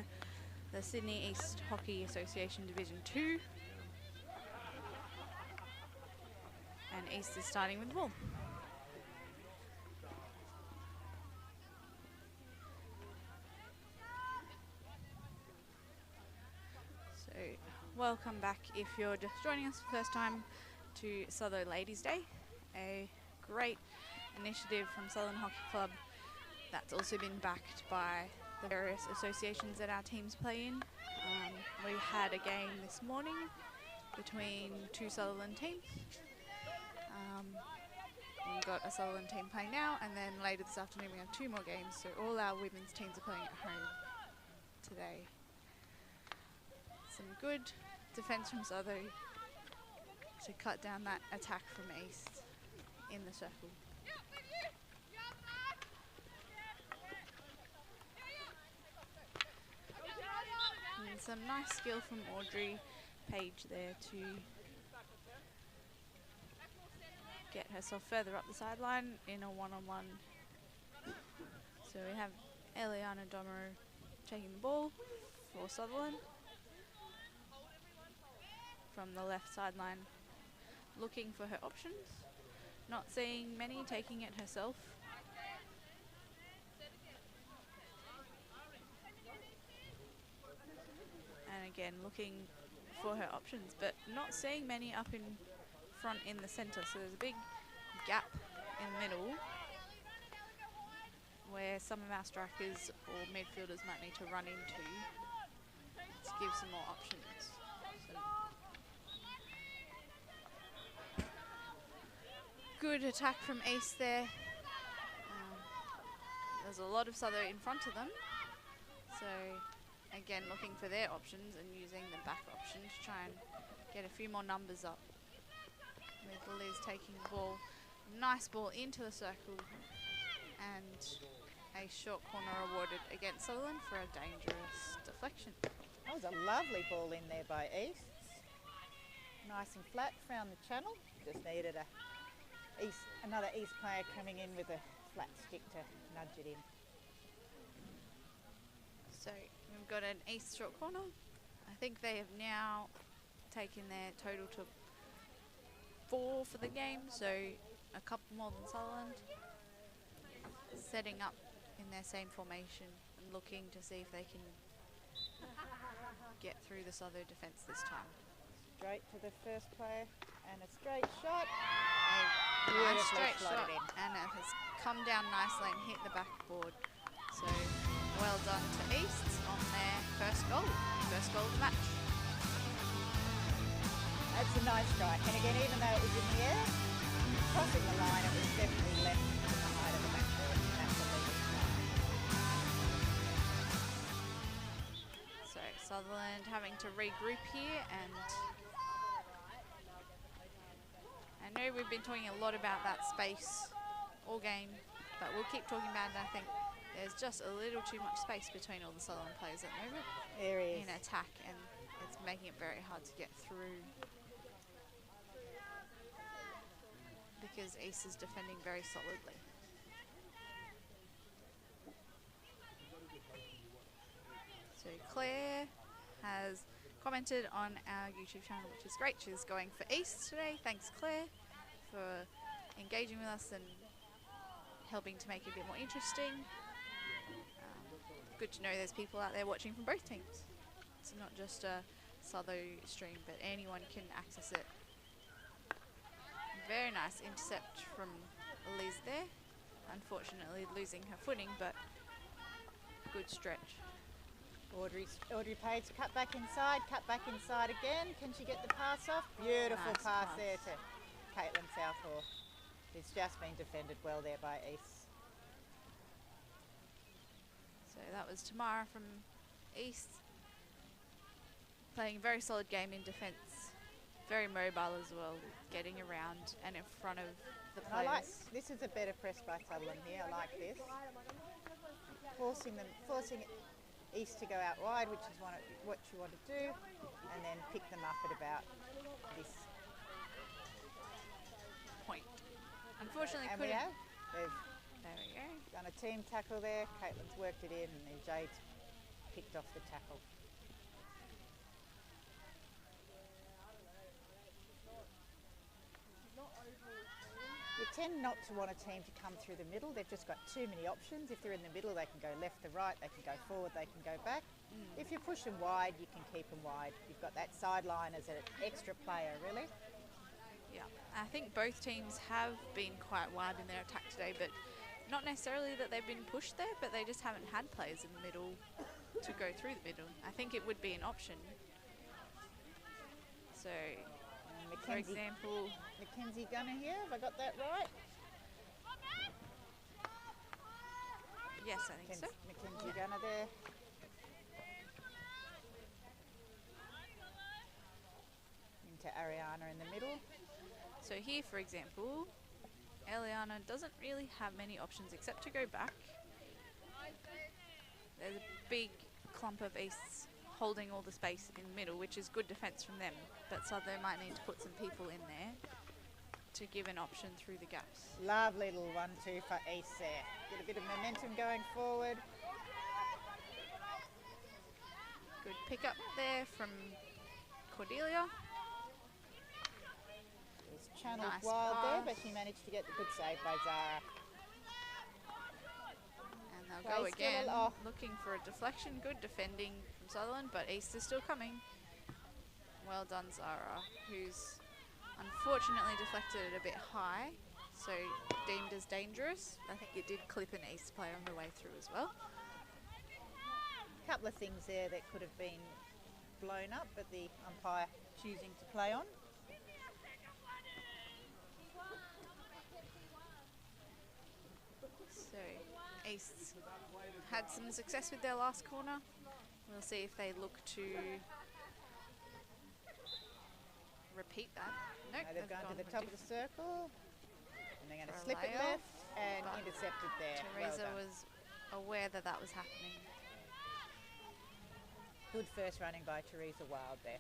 the Sydney East Hockey Association Division 2. And East is starting with the ball. So, welcome back if you're just joining us for the first time to Sutherland Ladies' Day, a great initiative from Sutherland Hockey Club that's also been backed by the various associations that our teams play in. We had a game this morning between two Sutherland teams. We've got a Sutherland team playing now, and then later this afternoon we have two more games, so all our women's teams are playing at home today. Some good defence from Southern to cut down that attack from East in the circle. And some nice skill from Audrey Page there to get herself further up the sideline in a one-on-one. So we have Eliana Domer taking the ball for Sutherland from the left sideline, looking for her options, not seeing many, taking it herself. And again, looking for her options, but not seeing many up in front in the centre. So there's a big gap in the middle where some of our strikers or midfielders might need to run into to give some more options. So good attack from East there. There's a lot of Southern in front of them. So again, looking for their options and using the back option to try and get a few more numbers up. With Liz taking the ball, nice ball into the circle, and a short corner awarded against Sutherland for a dangerous deflection. That was a lovely ball in there by East. Nice and flat, found the channel. Just needed another East player coming in with a flat stick to nudge it in. So we've got an East short corner. I think they have now taken their total to 4 for the game, so a couple more than Sutherland. Setting up in their same formation and looking to see if they can get through the Southern defence this time. Straight to the first player and a straight shot. A nice straight shot, and it has come down nicely and hit the backboard. So well done to East on their first goal of the match. That's a nice strike, and again, even though it was in the air, crossing the line, it was definitely left to the height of the backboard. That's a legal strike. So Sutherland having to regroup here, and I know we've been talking a lot about that space all game, but we'll keep talking about it. I think there's just a little too much space between all the Sutherland players at the moment. There is. In attack, and it's making it very hard to get through because East is defending very solidly. So Claire has commented on our YouTube channel, which is great. She's going for East today. Thanks, Claire, for engaging with us and helping to make it a bit more interesting. Good to know there's people out there watching from both teams. It's not just a Southo stream, but anyone can access it. Very nice intercept from Liz there. Unfortunately losing her footing, but good stretch. Audrey Page cut back inside again. Can she get the pass off? Beautiful Nice pass pass there to Caitlin Southall. It's just been defended well there by East. So that was Tamara from East, playing a very solid game in defence. Very mobile as well, getting around and in front of the players. This is a better press by Sutherland here. I like this. Forcing East to go out wide, which is what you want to do, and then pick them up at about this point. Unfortunately, and couldn't. they've There we go. Done a team tackle there. Caitlin's worked it in and then Jade's picked off the tackle. You tend not to want a team to come through the middle. They've just got too many options. If they're in the middle, they can go left to right, they can go forward, they can go back. If you push them wide, you can keep them wide. You've got that sideline as an extra player, really. Yeah, I think both teams have been quite wide in their attack today, but not necessarily that they've been pushed there, but they just haven't had players in the middle to go through the middle. I think it would be an option. So, for example, Mackenzie Gunner here, have I got that right? Yes, I think so. Mackenzie Gunner there. Into Ariana in the middle. So here, for example, Eliana doesn't really have many options except to go back. There's a big clump of Easts holding all the space in the middle, which is good defence from them, but Sutherland might need to put some people in there to give an option through the gaps. Lovely little 1-2 for East there. Get a bit of momentum going forward. Good pick up there from Cordelia. It's channeled Nice wild pass. there, but she managed to get the good save by Zara. And they'll go Play still again, off. looking for a deflection. Good defending from Sutherland, but East is still coming. Well done, Zara, who's unfortunately deflected it a bit high, so deemed as dangerous. I think it did clip an East player on the way through as well. A couple of things there that could have been blown up, but the umpire choosing to play on. So East had some success with their last corner. We'll see if they look to repeat that. Nope, They've gone to the with top of the circle, and they're going for to a slip it layoff, left and but intercepted there. Teresa Well done. was aware that that was happening. Good first running by Teresa Wild there.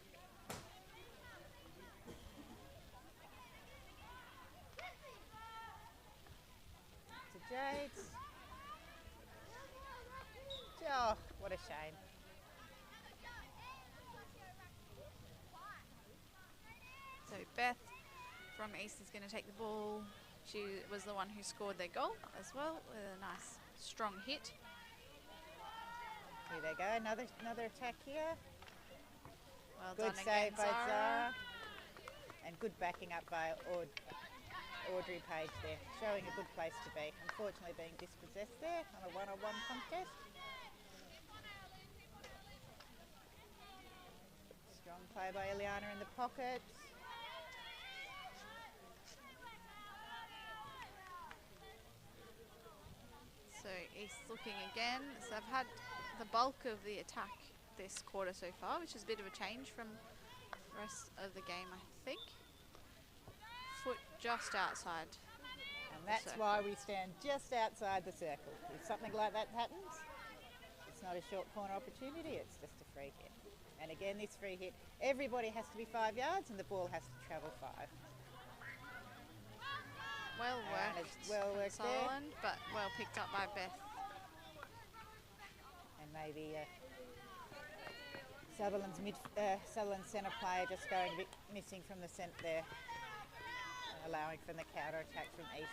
To Jades. Oh, what a shame. So Beth from East is going to take the ball. She was the one who scored their goal as well with a nice strong hit. Here they go, another attack here. Well Good done save again, by Zara. Zara. And good backing up by Audrey Page there, showing a good place to be. Unfortunately being dispossessed there on a one-on-one contest. Strong play by Ileana in the pocket. So East looking again. So I've had the bulk of the attack this quarter so far, which is a bit of a change from the rest of the game, I think. Foot just outside. And that's circle. why we stand just outside the circle. If something like that happens, it's not a short corner opportunity, it's just a free hit. And again, this free hit, everybody has to be 5 yards and the ball has to travel 5. Well And worked, it's well from worked there. Sutherland, but well picked up by Beth. And maybe Sutherland's centre player just going a bit missing from the centre there, allowing for the counter attack from East.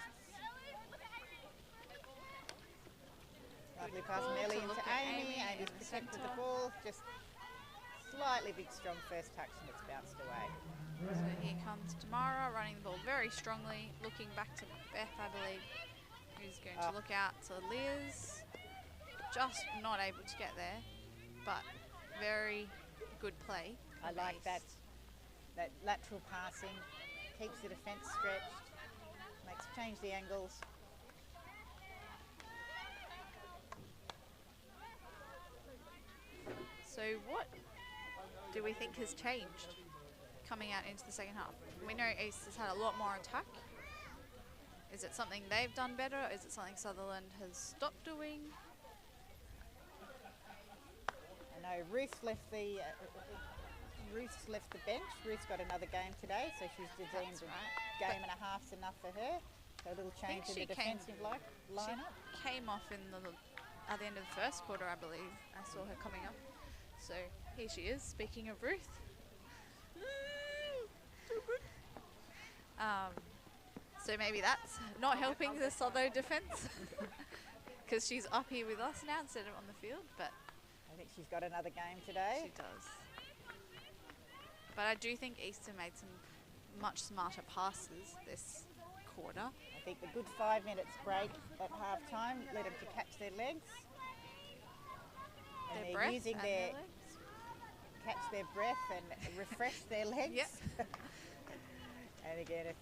Lovely pass ball from Ellie to into look at Amy. Amy Amy's in the protected the centre. ball, just slightly big strong first touch and it's bounced away. So here comes Tamara running the ball very strongly, looking back to Beth, I believe, who's going to look out to Liz. Just not able to get there, but very good play. I from like East. that lateral passing, keeps the defence stretched, change the angles. So what do we think has changed coming out into the second half? We know East has had a lot more attack. Is it something they've done better? Is it something Sutherland has stopped doing? I know Ruth's left the bench. Ruth's got another game today, so she's deemed That's a right. game and a half's enough for her. So a little I think change in she the defensive lineup. She came off at the end of the first quarter, I believe. I saw her coming up. So here she is, speaking of Ruth. So maybe that's not helping the Sutherland defense because she's up here with us now instead of on the field, but I think she's got another game today. she does. But I do think Easter made some much smarter passes this quarter. I think the good 5 minutes break at half time led them to catch their legs. And Their they're breath using and their their legs. catch their breath and refresh their legs. Yep. And again,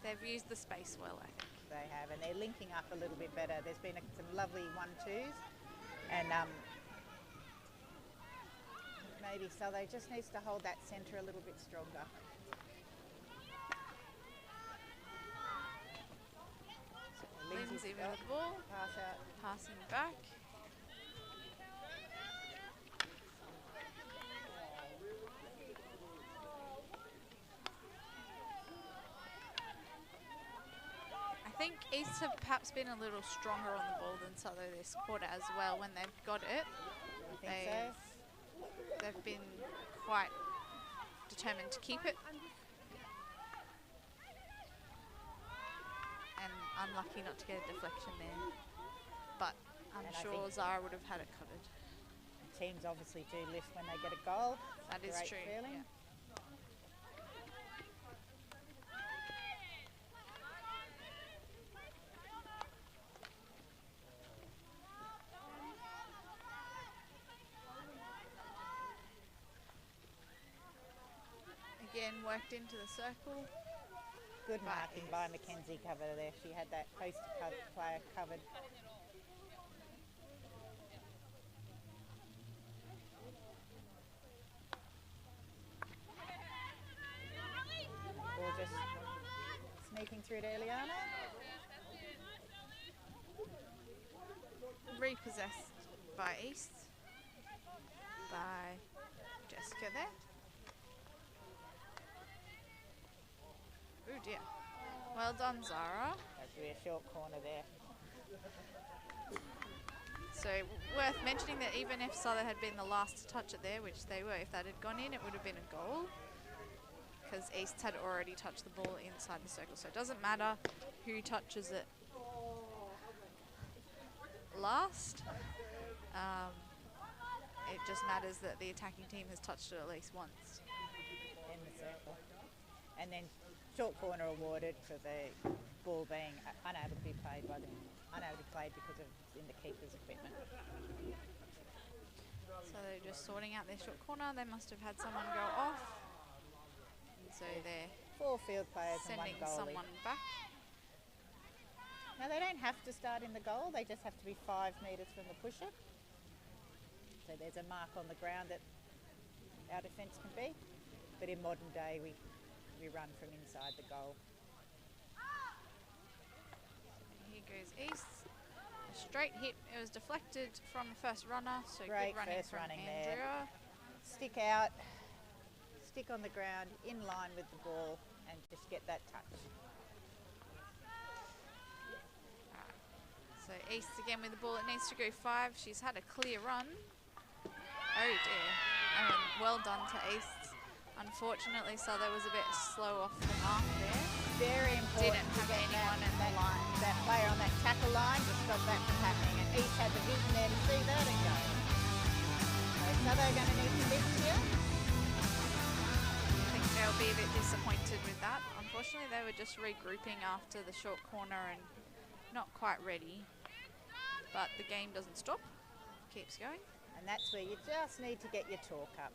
They've used the space well, I think. they have, and they're linking up a little bit better. There's been some lovely 1-2s, and maybe Southo just needs to hold that centre a little bit stronger. So Lindsay with the ball, pass out. passing back. I think East have perhaps been a little stronger on the ball than Southo this quarter as well when they've got it. I think so. They've been quite determined to keep it. And unlucky not to get a deflection there. But I'm And I sure think Zara would have had it covered. Teams obviously do lift when they get a goal. That is Great true. feeling. Yeah. Again, worked into the circle. Good Right. marking by Mackenzie cover there. She had that post player covered. Ball just sneaking through to Eliana. Repossessed by East. By Jessica there. Oh dear. Well done, Zara. That's really a short corner there. So worth mentioning that even if Sutherland had been the last to touch it there, which they were, if that had gone in, it would have been a goal. Because East had already touched the ball inside the circle. So it doesn't matter who touches it last. It just matters that the attacking team has touched it at least once. In the circle. And then short corner awarded for the ball being unable to be played by them, unable to be played because of in the keeper's equipment. So they're just sorting out their short corner. They must have had someone go off. So they're 4 field players and 1 sending goalie. someone back. Now they don't have to start in the goal, they just have to be 5 metres from the pusher. So there's a mark on the ground that our defence can be. But in modern day we run from inside the goal. Here goes East. A straight hit. It was deflected from the first runner, so Great good running first from running Andrea. there. Stick out, stick on the ground, in line with the ball, and just get that touch. So East again with the ball. It needs to go 5. She's had a clear run. Oh dear. Well done to East. Unfortunately, Sutherland was a bit slow off the mark there. Very important. Didn't to have get anyone in the that, line. That player on that tackle line to stop that from happening. And East had the vision there to see that and go. So Sutherland going to need to lift here. I think they'll be a bit disappointed with that. Unfortunately, they were just regrouping after the short corner and not quite ready. But the game doesn't stop. Keeps going. And that's where you just need to get your talk up.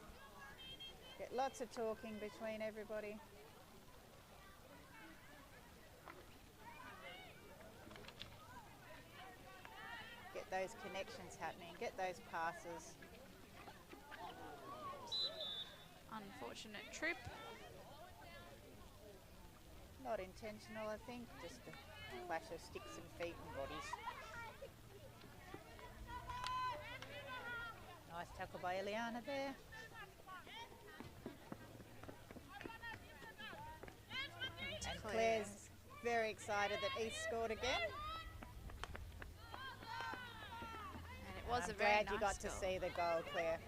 Get lots of talking between everybody. Get those connections happening, get those passes. Unfortunate trip. Not intentional, I think, just a clash of sticks and feet and bodies. Nice tackle by Eliana there. And Claire's very excited that East scored again. And it was I'm a very glad you got to see the goal, Claire.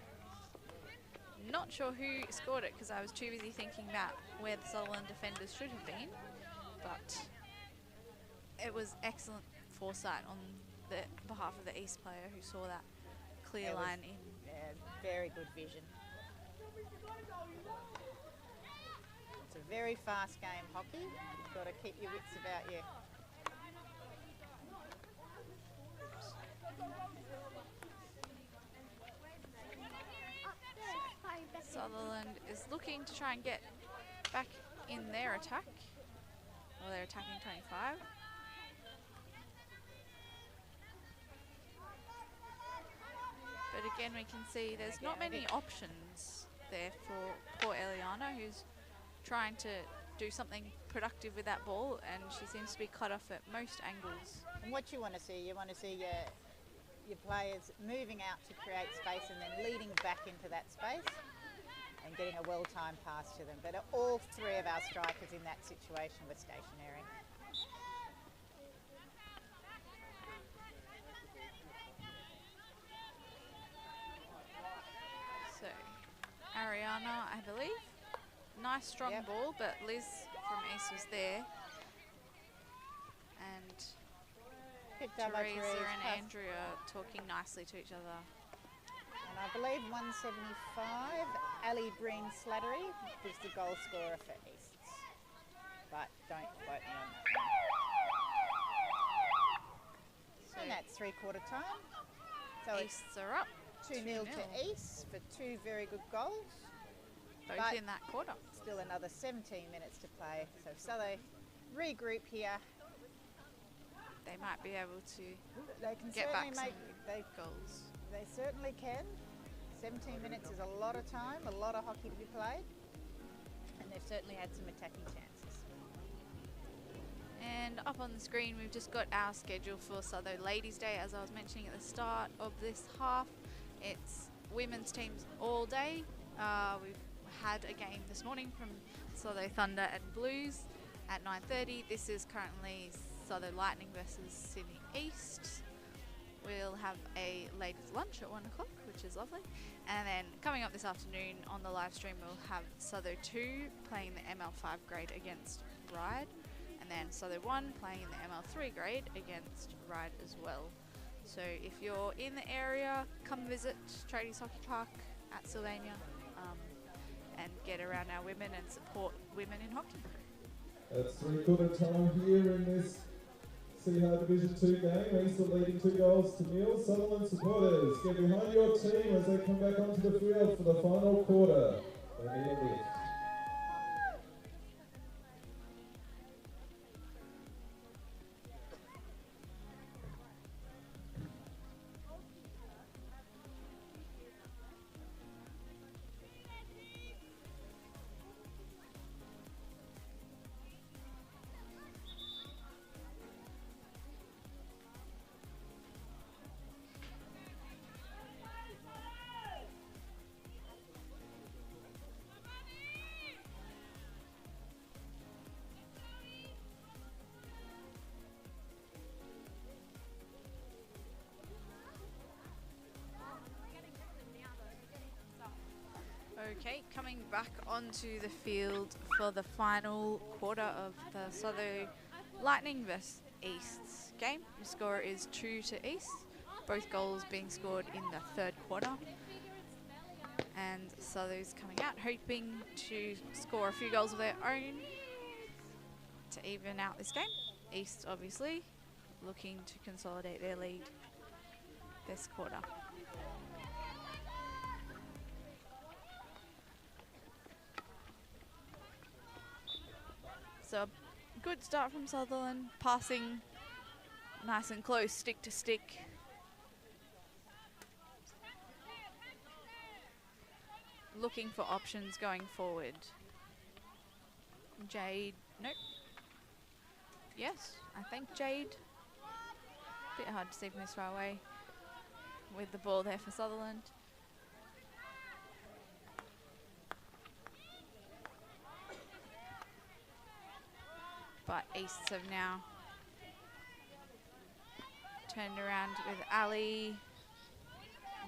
Not sure who scored it because I was too busy thinking about where the Sutherland defenders should have been, but it was excellent foresight on the behalf of the East player who saw that clear line in. Yeah, very good vision. It's a very fast game, hockey. You've got to keep your wits about you. Sutherland is looking to try and get back in their attack. Well, they're attacking 25. But again, we can see there's not many options there for poor Eliana, who's trying to do something productive with that ball, and she seems to be cut off at most angles. And what you want to see your players moving out to create space and then leading back into that space and getting a well-timed pass to them. But all three of our strikers in that situation were stationary. So, Ariana, I believe. Nice strong ball, but Liz from East was there. And Teresa and Andrea talking nicely to each other. And I believe 175, Ali Breen Slattery was the goal scorer for East. But don't quote me on that. So, and that's three-quarter time. So Easts are up. 2-0 to East for two very good goals. Both in that quarter. Still another 17 minutes to play. So they regroup here. They might be able to they can get back make some goals. They certainly can. 17 minutes is a lot of time, a lot of hockey to be played. And they've certainly had some attacking chances. And up on the screen, we've just got our schedule for Sutherland Ladies' Day. As I was mentioning at the start of this half, it's women's teams all day. We've had a game this morning from Sutherland Thunder and Blues at 9:30. This is currently Sutherland Lightning versus Sydney East. We'll have a ladies' lunch at 1 o'clock, which is lovely. And then coming up this afternoon on the live stream, we'll have Sutherland 2 playing the ML5 grade against Ryde. And then Sutherland 1 playing in the ML3 grade against Ryde as well. So if you're in the area, come visit Tradies Hockey Park at Sylvania and get around our women and support women in hockey. That's three-quarter time here in this CHAR Division 2 game. East are leading 2 goals to nil. Sutherland supporters, get behind your team as they come back onto the field for the final quarter. They need a lift. Okay, coming back onto the field for the final quarter of the Sutherland Lightning vs East's game. The score is 2 to East, both goals being scored in the third quarter. And Sutherland's coming out hoping to score a few goals of their own to even out this game. East obviously looking to consolidate their lead this quarter. So, good start from Sutherland, passing nice and close, stick to stick. Looking for options going forward. Jade, nope. Yes, I think Jade. Bit hard to see from this far away with the ball there for Sutherland. But Easts have now turned around with Ali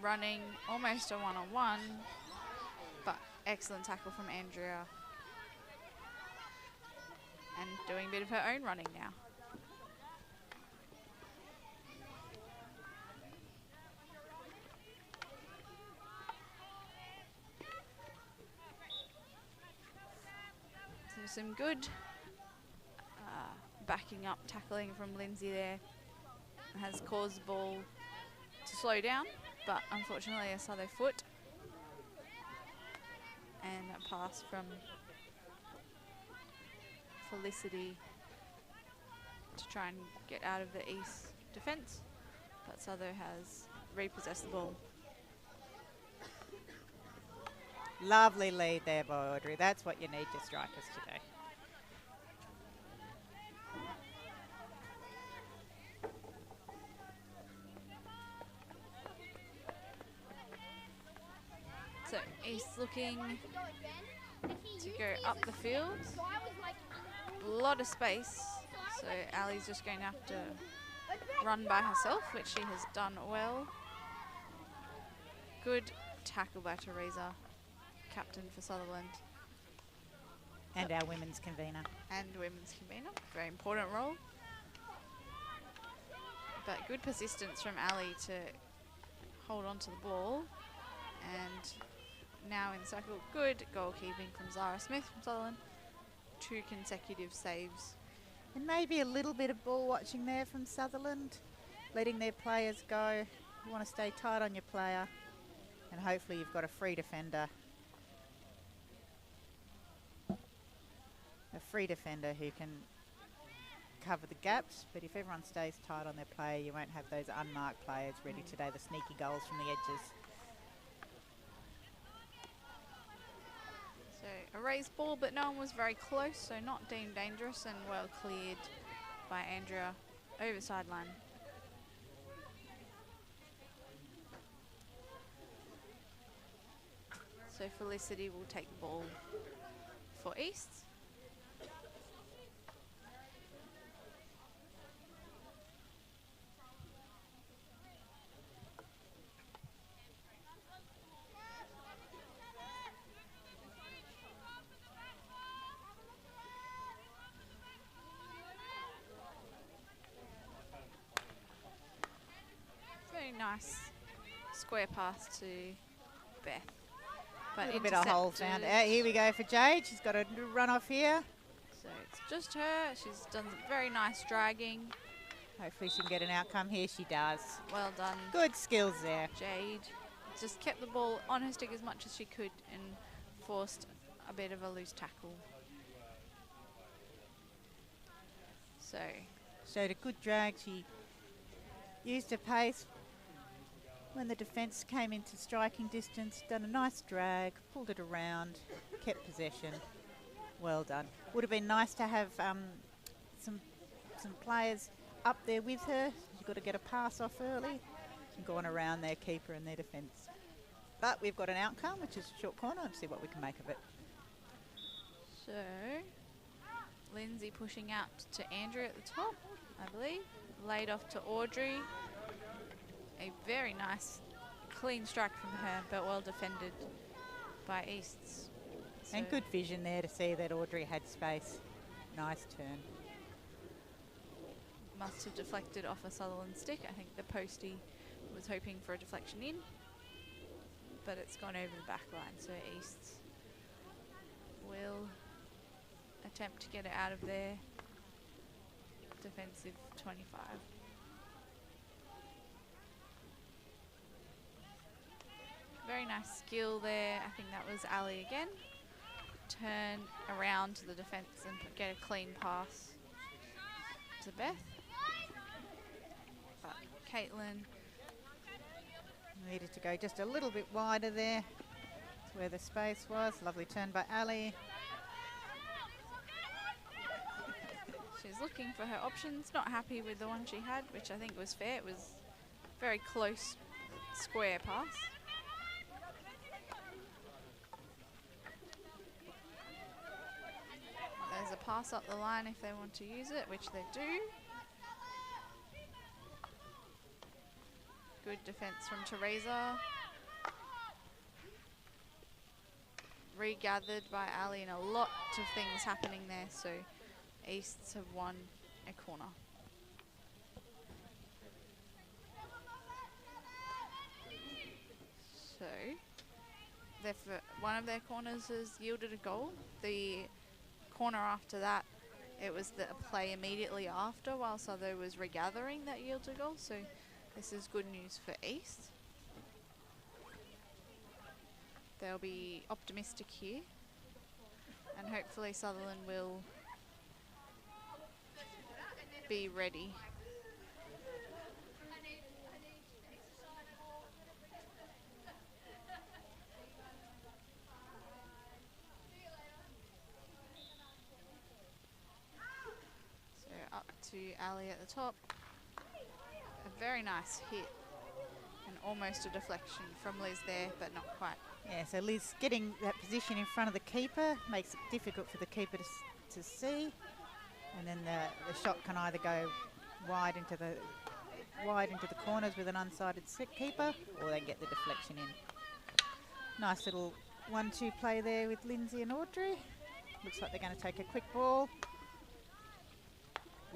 running almost a one-on-one, but excellent tackle from Andrea. And doing a bit of her own running now. So some good backing up tackling from Lindsay there. Has caused the ball to slow down, but unfortunately a southern foot. And a pass from Felicity to try and get out of the East defence, but Souther has repossessed the ball. Lovely lead there by Audrey. That's what you need your strikers to do. So East looking to go up the field. A lot of space. So Ali's just going to have to run by herself, which she has done well. Good tackle by Teresa, captain for Sutherland. And our women's convener. And women's convener. Very important role. But good persistence from Ali to hold on to the ball. And now in circle, good goalkeeping from Zara Smith from Sutherland. 2 consecutive saves. And maybe a little bit of ball watching there from Sutherland, letting their players go. You want to stay tight on your player, and hopefully you've got a free defender. A free defender who can cover the gaps, but if everyone stays tight on their player, you won't have those unmarked players ready today, the sneaky goals from the edges. So a raised ball, but no one was very close, so not deemed dangerous and well cleared by Andrea over sideline. So Felicity will take the ball for East. Very nice square pass to Beth. A little bit of hole found out. Here we go for Jade. She's got a run off here. So it's just her. She's done some very nice dragging. Hopefully she can get an outcome here. She does. Well done. Good skills there. Jade just kept the ball on her stick as much as she could and forced a bit of a loose tackle. So showed a good drag. She used her pace when the defence came into striking distance, done a nice drag, pulled it around, kept possession. Well done. Would have been nice to have some players up there with her. You've got to get a pass off early and go on around their keeper and their defence. But we've got an outcome, which is a short corner, and see what we can make of it. So Lindsay pushing out to Andrew at the top, I believe. Laid off to Audrey. A very nice, clean strike from her, but well defended by Easts. So and good vision there to see that Audrey had space. Nice turn. Must have deflected off a Sutherland stick. I think the postie was hoping for a deflection in, but it's gone over the back line. So Easts will attempt to get it out of their defensive 25. Very nice skill there. I think that was Ali again. Turn around to the defence and get a clean pass to Beth. But Caitlin needed to go just a little bit wider there. That's where the space was. Lovely turn by Ali. She's looking for her options. Not happy with the one she had, which I think was fair. It was very close square pass. There's a pass up the line if they want to use it, which they do. Good defense from Teresa. Regathered by Ali, and a lot of things happening there, so Easts have won a corner. So one of their corners has yielded a goal. The corner after that, it was the play immediately after while Souther was regathering that yielded a goal, so this is good news for East. They'll be optimistic here, and hopefully Sutherland will be ready. So up to Ali at the top. A very nice hit and almost a deflection from Liz there, but not quite. Yeah, so Liz getting that position in front of the keeper makes it difficult for the keeper to see, and then the shot can either go wide into the corners with an unsighted keeper, or they get the deflection in. Nice little 1-2 play there with Lindsay and Audrey. Looks like they're going to take a quick ball.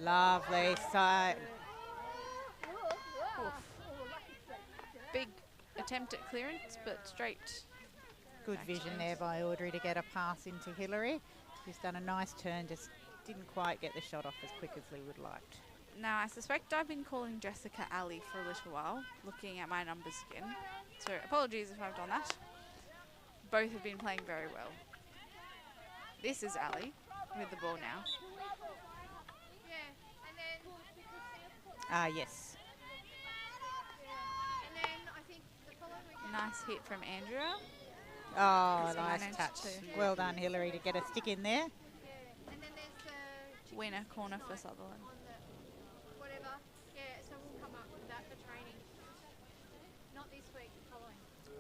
Lovely side. Big attempt at clearance, but straight. Good vision there by Audrey to get a pass into Hillary, who's done a nice turn, just didn't quite get the shot off as quick as we would like. Now, I suspect I've been calling Jessica Ali for a little while, looking at my numbers again. So apologies if I've done that. Both have been playing very well. This is Ali with the ball now. Yes. Nice hit from Andrea. Oh, nice touch. Well done, Hillary, to get a stick in there. Winner corner for Sutherland.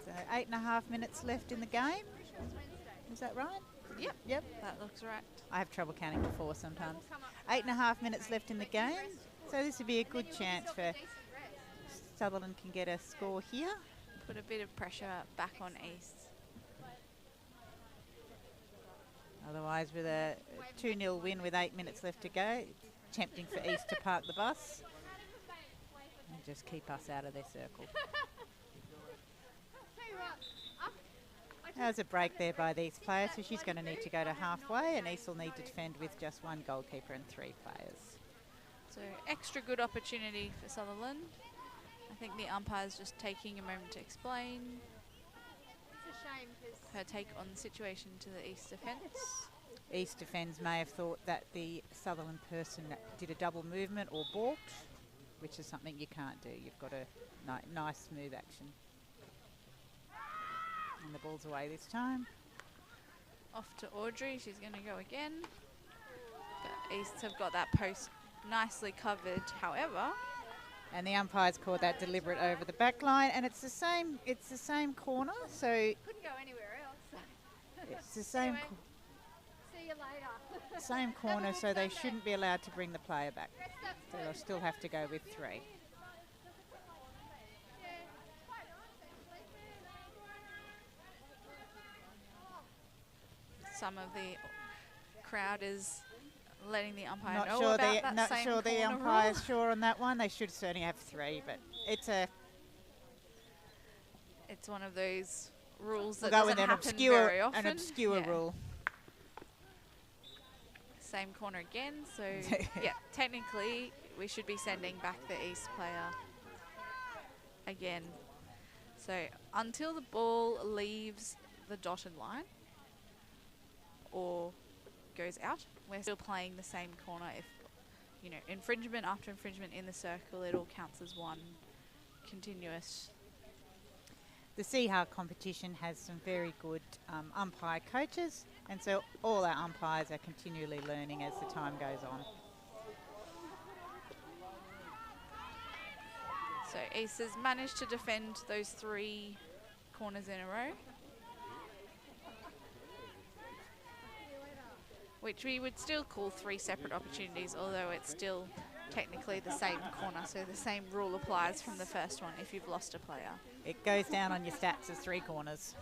So 8.5 minutes left in the game. Is that right? Yep. Yep. That looks right. I have trouble counting to 4 sometimes. 8.5 minutes left in the game. So this would be a good chance for Sutherland can get a score here. Put a bit of pressure back on East. Otherwise, with a 2-0 win with 8 minutes left to go, tempting for East to park the bus and just keep us out of their circle. There's a break there by these players, so she's going to need to go to halfway, and East will need to defend with just 1 goalkeeper and 3 players. So extra good opportunity for Sutherland. I think the umpire's just taking a moment to explain her take on the situation to the East defence. East defence may have thought that the Sutherland person did a double movement or balked, which is something you can't do. You've got a nice smooth action. And the ball's away this time. Off to Audrey, she's going to go again. But East have got that post nicely covered, however. And the umpire's called that deliberate over the back line, and it's the same corner, so couldn't go anywhere else. it's the same Anyway, see you later. same corner, so they shouldn't be allowed to bring the player back. So they'll still have to go with 3. Some of the crowd is letting the umpire Not know sure about that not same sure the corner umpire's rule. sure on that one. They should certainly have 3, but It's one of those rules that we'll go doesn't with an happen obscure very often. Yeah. rule. Same corner again, so yeah, technically we should be sending back the East player again. So until the ball leaves the dotted line or goes out, we're still playing the same corner. If, you know, infringement after infringement in the circle, it all counts as one continuous. The Seahawk competition has some very good umpire coaches, and so all our umpires are continually learning as the time goes on. So East has managed to defend those 3 corners in a row. which we would still call 3 separate opportunities, although it's still technically the same corner, so the same rule applies from the first one if you've lost a player. It goes down on your stats as 3 corners.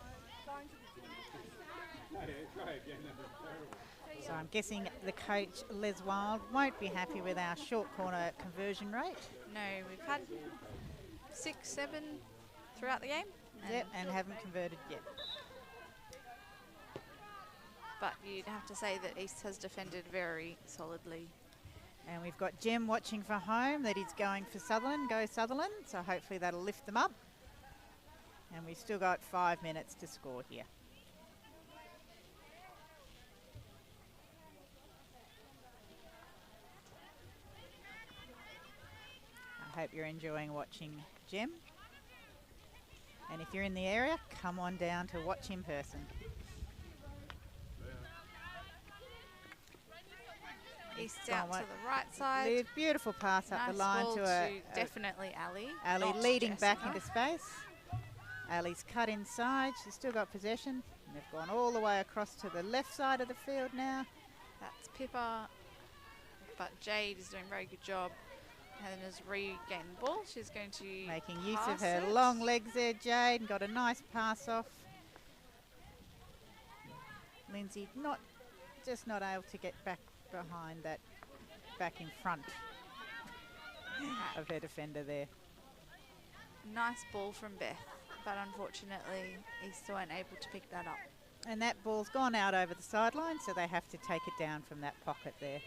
So I'm guessing the coach, Les Wild, won't be happy with our short corner conversion rate. No, we've had 6, 7 throughout the game. Yep, and haven't converted yet. But you'd have to say that East has defended very solidly. And we've got Jem watching for home that he's going for Sutherland. Go Sutherland. So hopefully that'll lift them up. And we've still got 5 minutes to score here. I hope you're enjoying watching Jem. And if you're in the area, come on down to watch in person. East out to the right side. Liv, beautiful pass up the line ball to a definitely Ali. Ali leading back Jessica. into space. Ali's cut inside. She's still got possession. And they've gone all the way across to the left side of the field now. That's Pippa. But Jade is doing a very good job. And has regained the ball. She's going to Making use of pass her it. long legs there, Jade, and got a nice pass off. Lindsay just not able to get back behind that, back in front of her defender there. Nice ball from Beth, but unfortunately East weren't able to pick that up. And that ball's gone out over the sideline, so they have to take it down from that pocket there.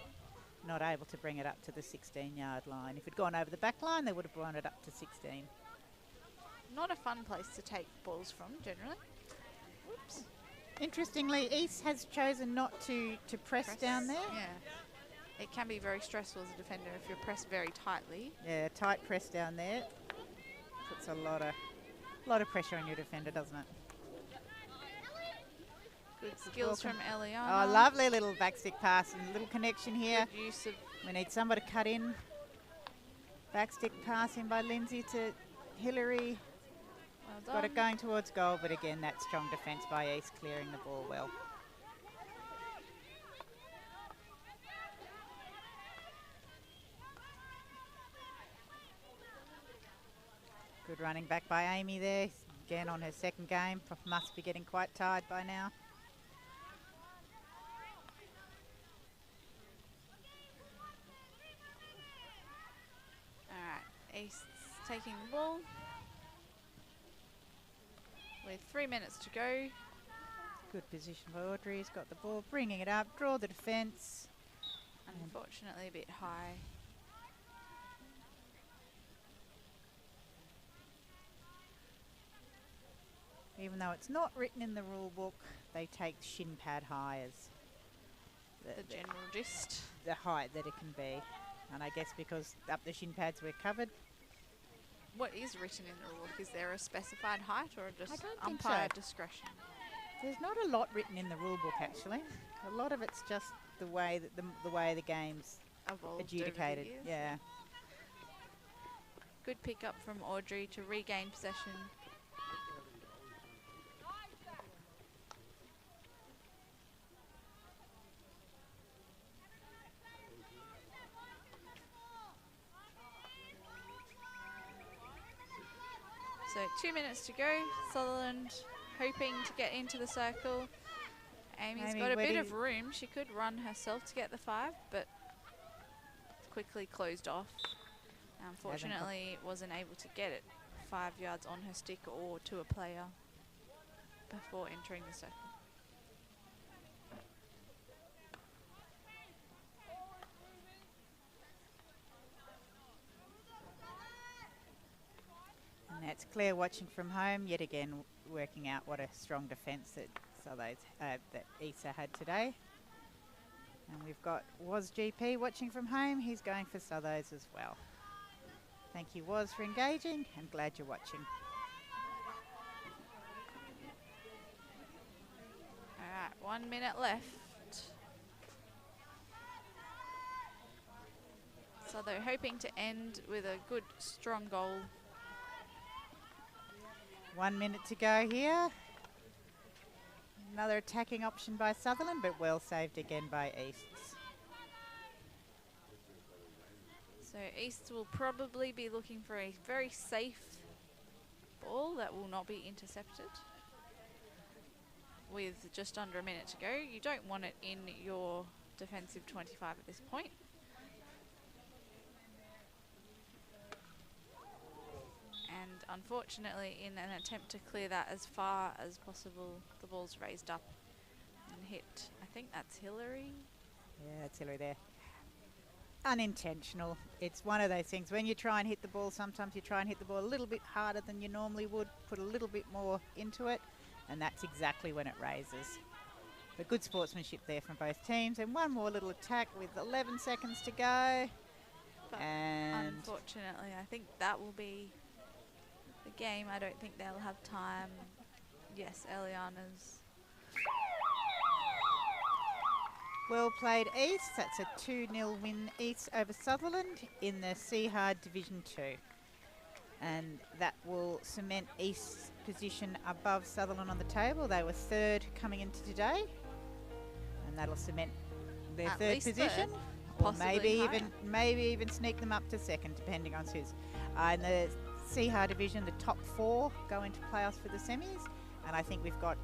Not able to bring it up to the 16-yard line. If it'd gone over the back line, they would have brought it up to 16. Not a fun place to take balls from, generally. Whoops. Interestingly, East has chosen not to press down there. Yeah. It can be very stressful as a defender if you're pressed very tightly. Yeah, tight press down there. Puts a lot of pressure on your defender, doesn't it? Good skills from Eliana. Oh, lovely little backstick pass and little connection here. Good use of We need somebody to cut in. Backstick pass in by Lindsay to Hillary. well Got done. it going towards goal, but again, that strong defence by East clearing the ball well. Good running back by Amy there. Again on her second game. Must be getting quite tired by now. Alright, East's taking the ball. With 3 minutes to go. Good position for Audrey. He's got the ball, bringing it up, draw the defence. Unfortunately a bit high. Even though it's not written in the rule book, they take shin pad high as The general gist. the height that it can be. And I guess because up the shin pads we're covered. What is written in the rule book? Is there a specified height or just I don't think umpire so. discretion? There's not a lot written in the rule book actually. A lot of it's just the way that the way the game's Evolved over the adjudicated. years. Yeah. Good pick up from Audrey to regain possession. So 2 minutes to go. Sutherland hoping to get into the circle. Amy's Amy got a bit Weddy- of room. She could run herself to get the 5, but quickly closed off. Unfortunately, wasn't able to get it 5 yards on her stick or to a player before entering the circle. And that's Claire watching from home, yet again working out what a strong defence that that Issa had today. And we've got Was GP watching from home. He's going for Sothos as well. Thank you, Was, for engaging, and glad you're watching. All right, 1 minute left. So they're hoping to end with a good, strong goal. 1 minute to go here. Another attacking option by Sutherland, but well saved again by Easts. So East will probably be looking for a very safe ball that will not be intercepted. With just under a minute to go, you don't want it in your defensive 25 at this point. And unfortunately, in an attempt to clear that as far as possible, the ball's raised up and hit, I think that's Hillary. Yeah, that's Hillary there. Unintentional. It's one of those things, when you try and hit the ball, sometimes you try and hit the ball a little bit harder than you normally would, put a little bit more into it, and that's exactly when it raises. But good sportsmanship there from both teams, and one more little attack with 11 seconds to go. But And unfortunately, I think that will be the game. I don't think they'll have time. Yes, Eliana's. well played East. That's a 2-0 win East over Sutherland in the Seahard Division 2. And that will cement East's position above Sutherland on the table. They were third coming into today. And that'll cement their At third least position. third, Or possibly maybe even sneak them up to second, depending on who's. In the Seahard Division, the top 4 go into playoffs for the semis. And I think we've got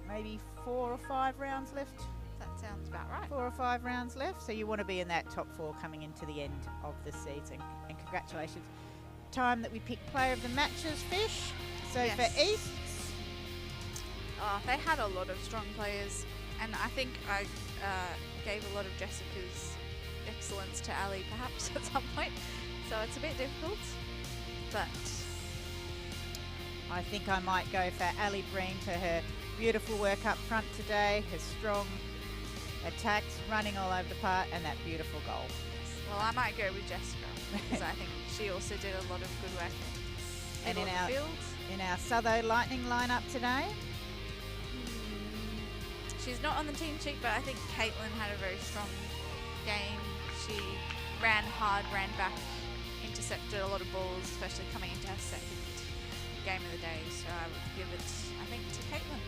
maybe 4 or 5 rounds left. That sounds about right. 4 or 5 rounds left, so you want to be in that top 4 coming into the end of the season. And congratulations. Time that we picked player of the matches, Fish. So Yes. for East, Oh, they had a lot of strong players, and I think I gave a lot of Jessica's excellence to Ali perhaps at some point, so it's a bit difficult, but I think I might go for Ali Breen for her beautiful work up front today, her strong attacks, running all over the park, and that beautiful goal. well, I might go with Jessica because I think she also did a lot of good work And in on our the field. in our Southo Lightning lineup today, She's not on the team sheet, but I think Caitlin had a very strong game. She ran hard, ran back, intercepted a lot of balls, especially coming into her second game of the day. So I would give it, I think, to Caitlin.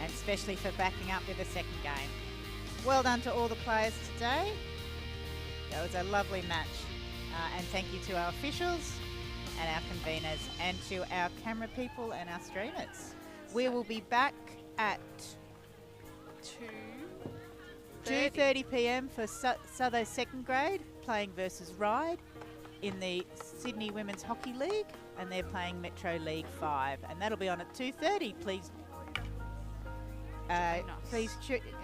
and especially for backing up with the second game. Well done to all the players today. That was a lovely match. And thank you to our officials and our conveners and to our camera people and our streamers. We will be back at 2:30 p.m. for Southo second grade playing versus Ryde in the Sydney Women's Hockey League, and they're playing Metro League 5, and that'll be on at 2:30. Please, please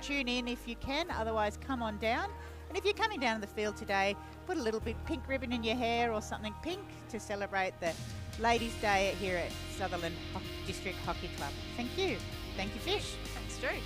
tune in if you can. Otherwise, come on down. And if you're coming down to the field today, put a little bit pink ribbon in your hair or something pink to celebrate the Ladies' Day here at Sutherland District Hockey Club. Thank you. Thank you, Fish. Thanks, Drew.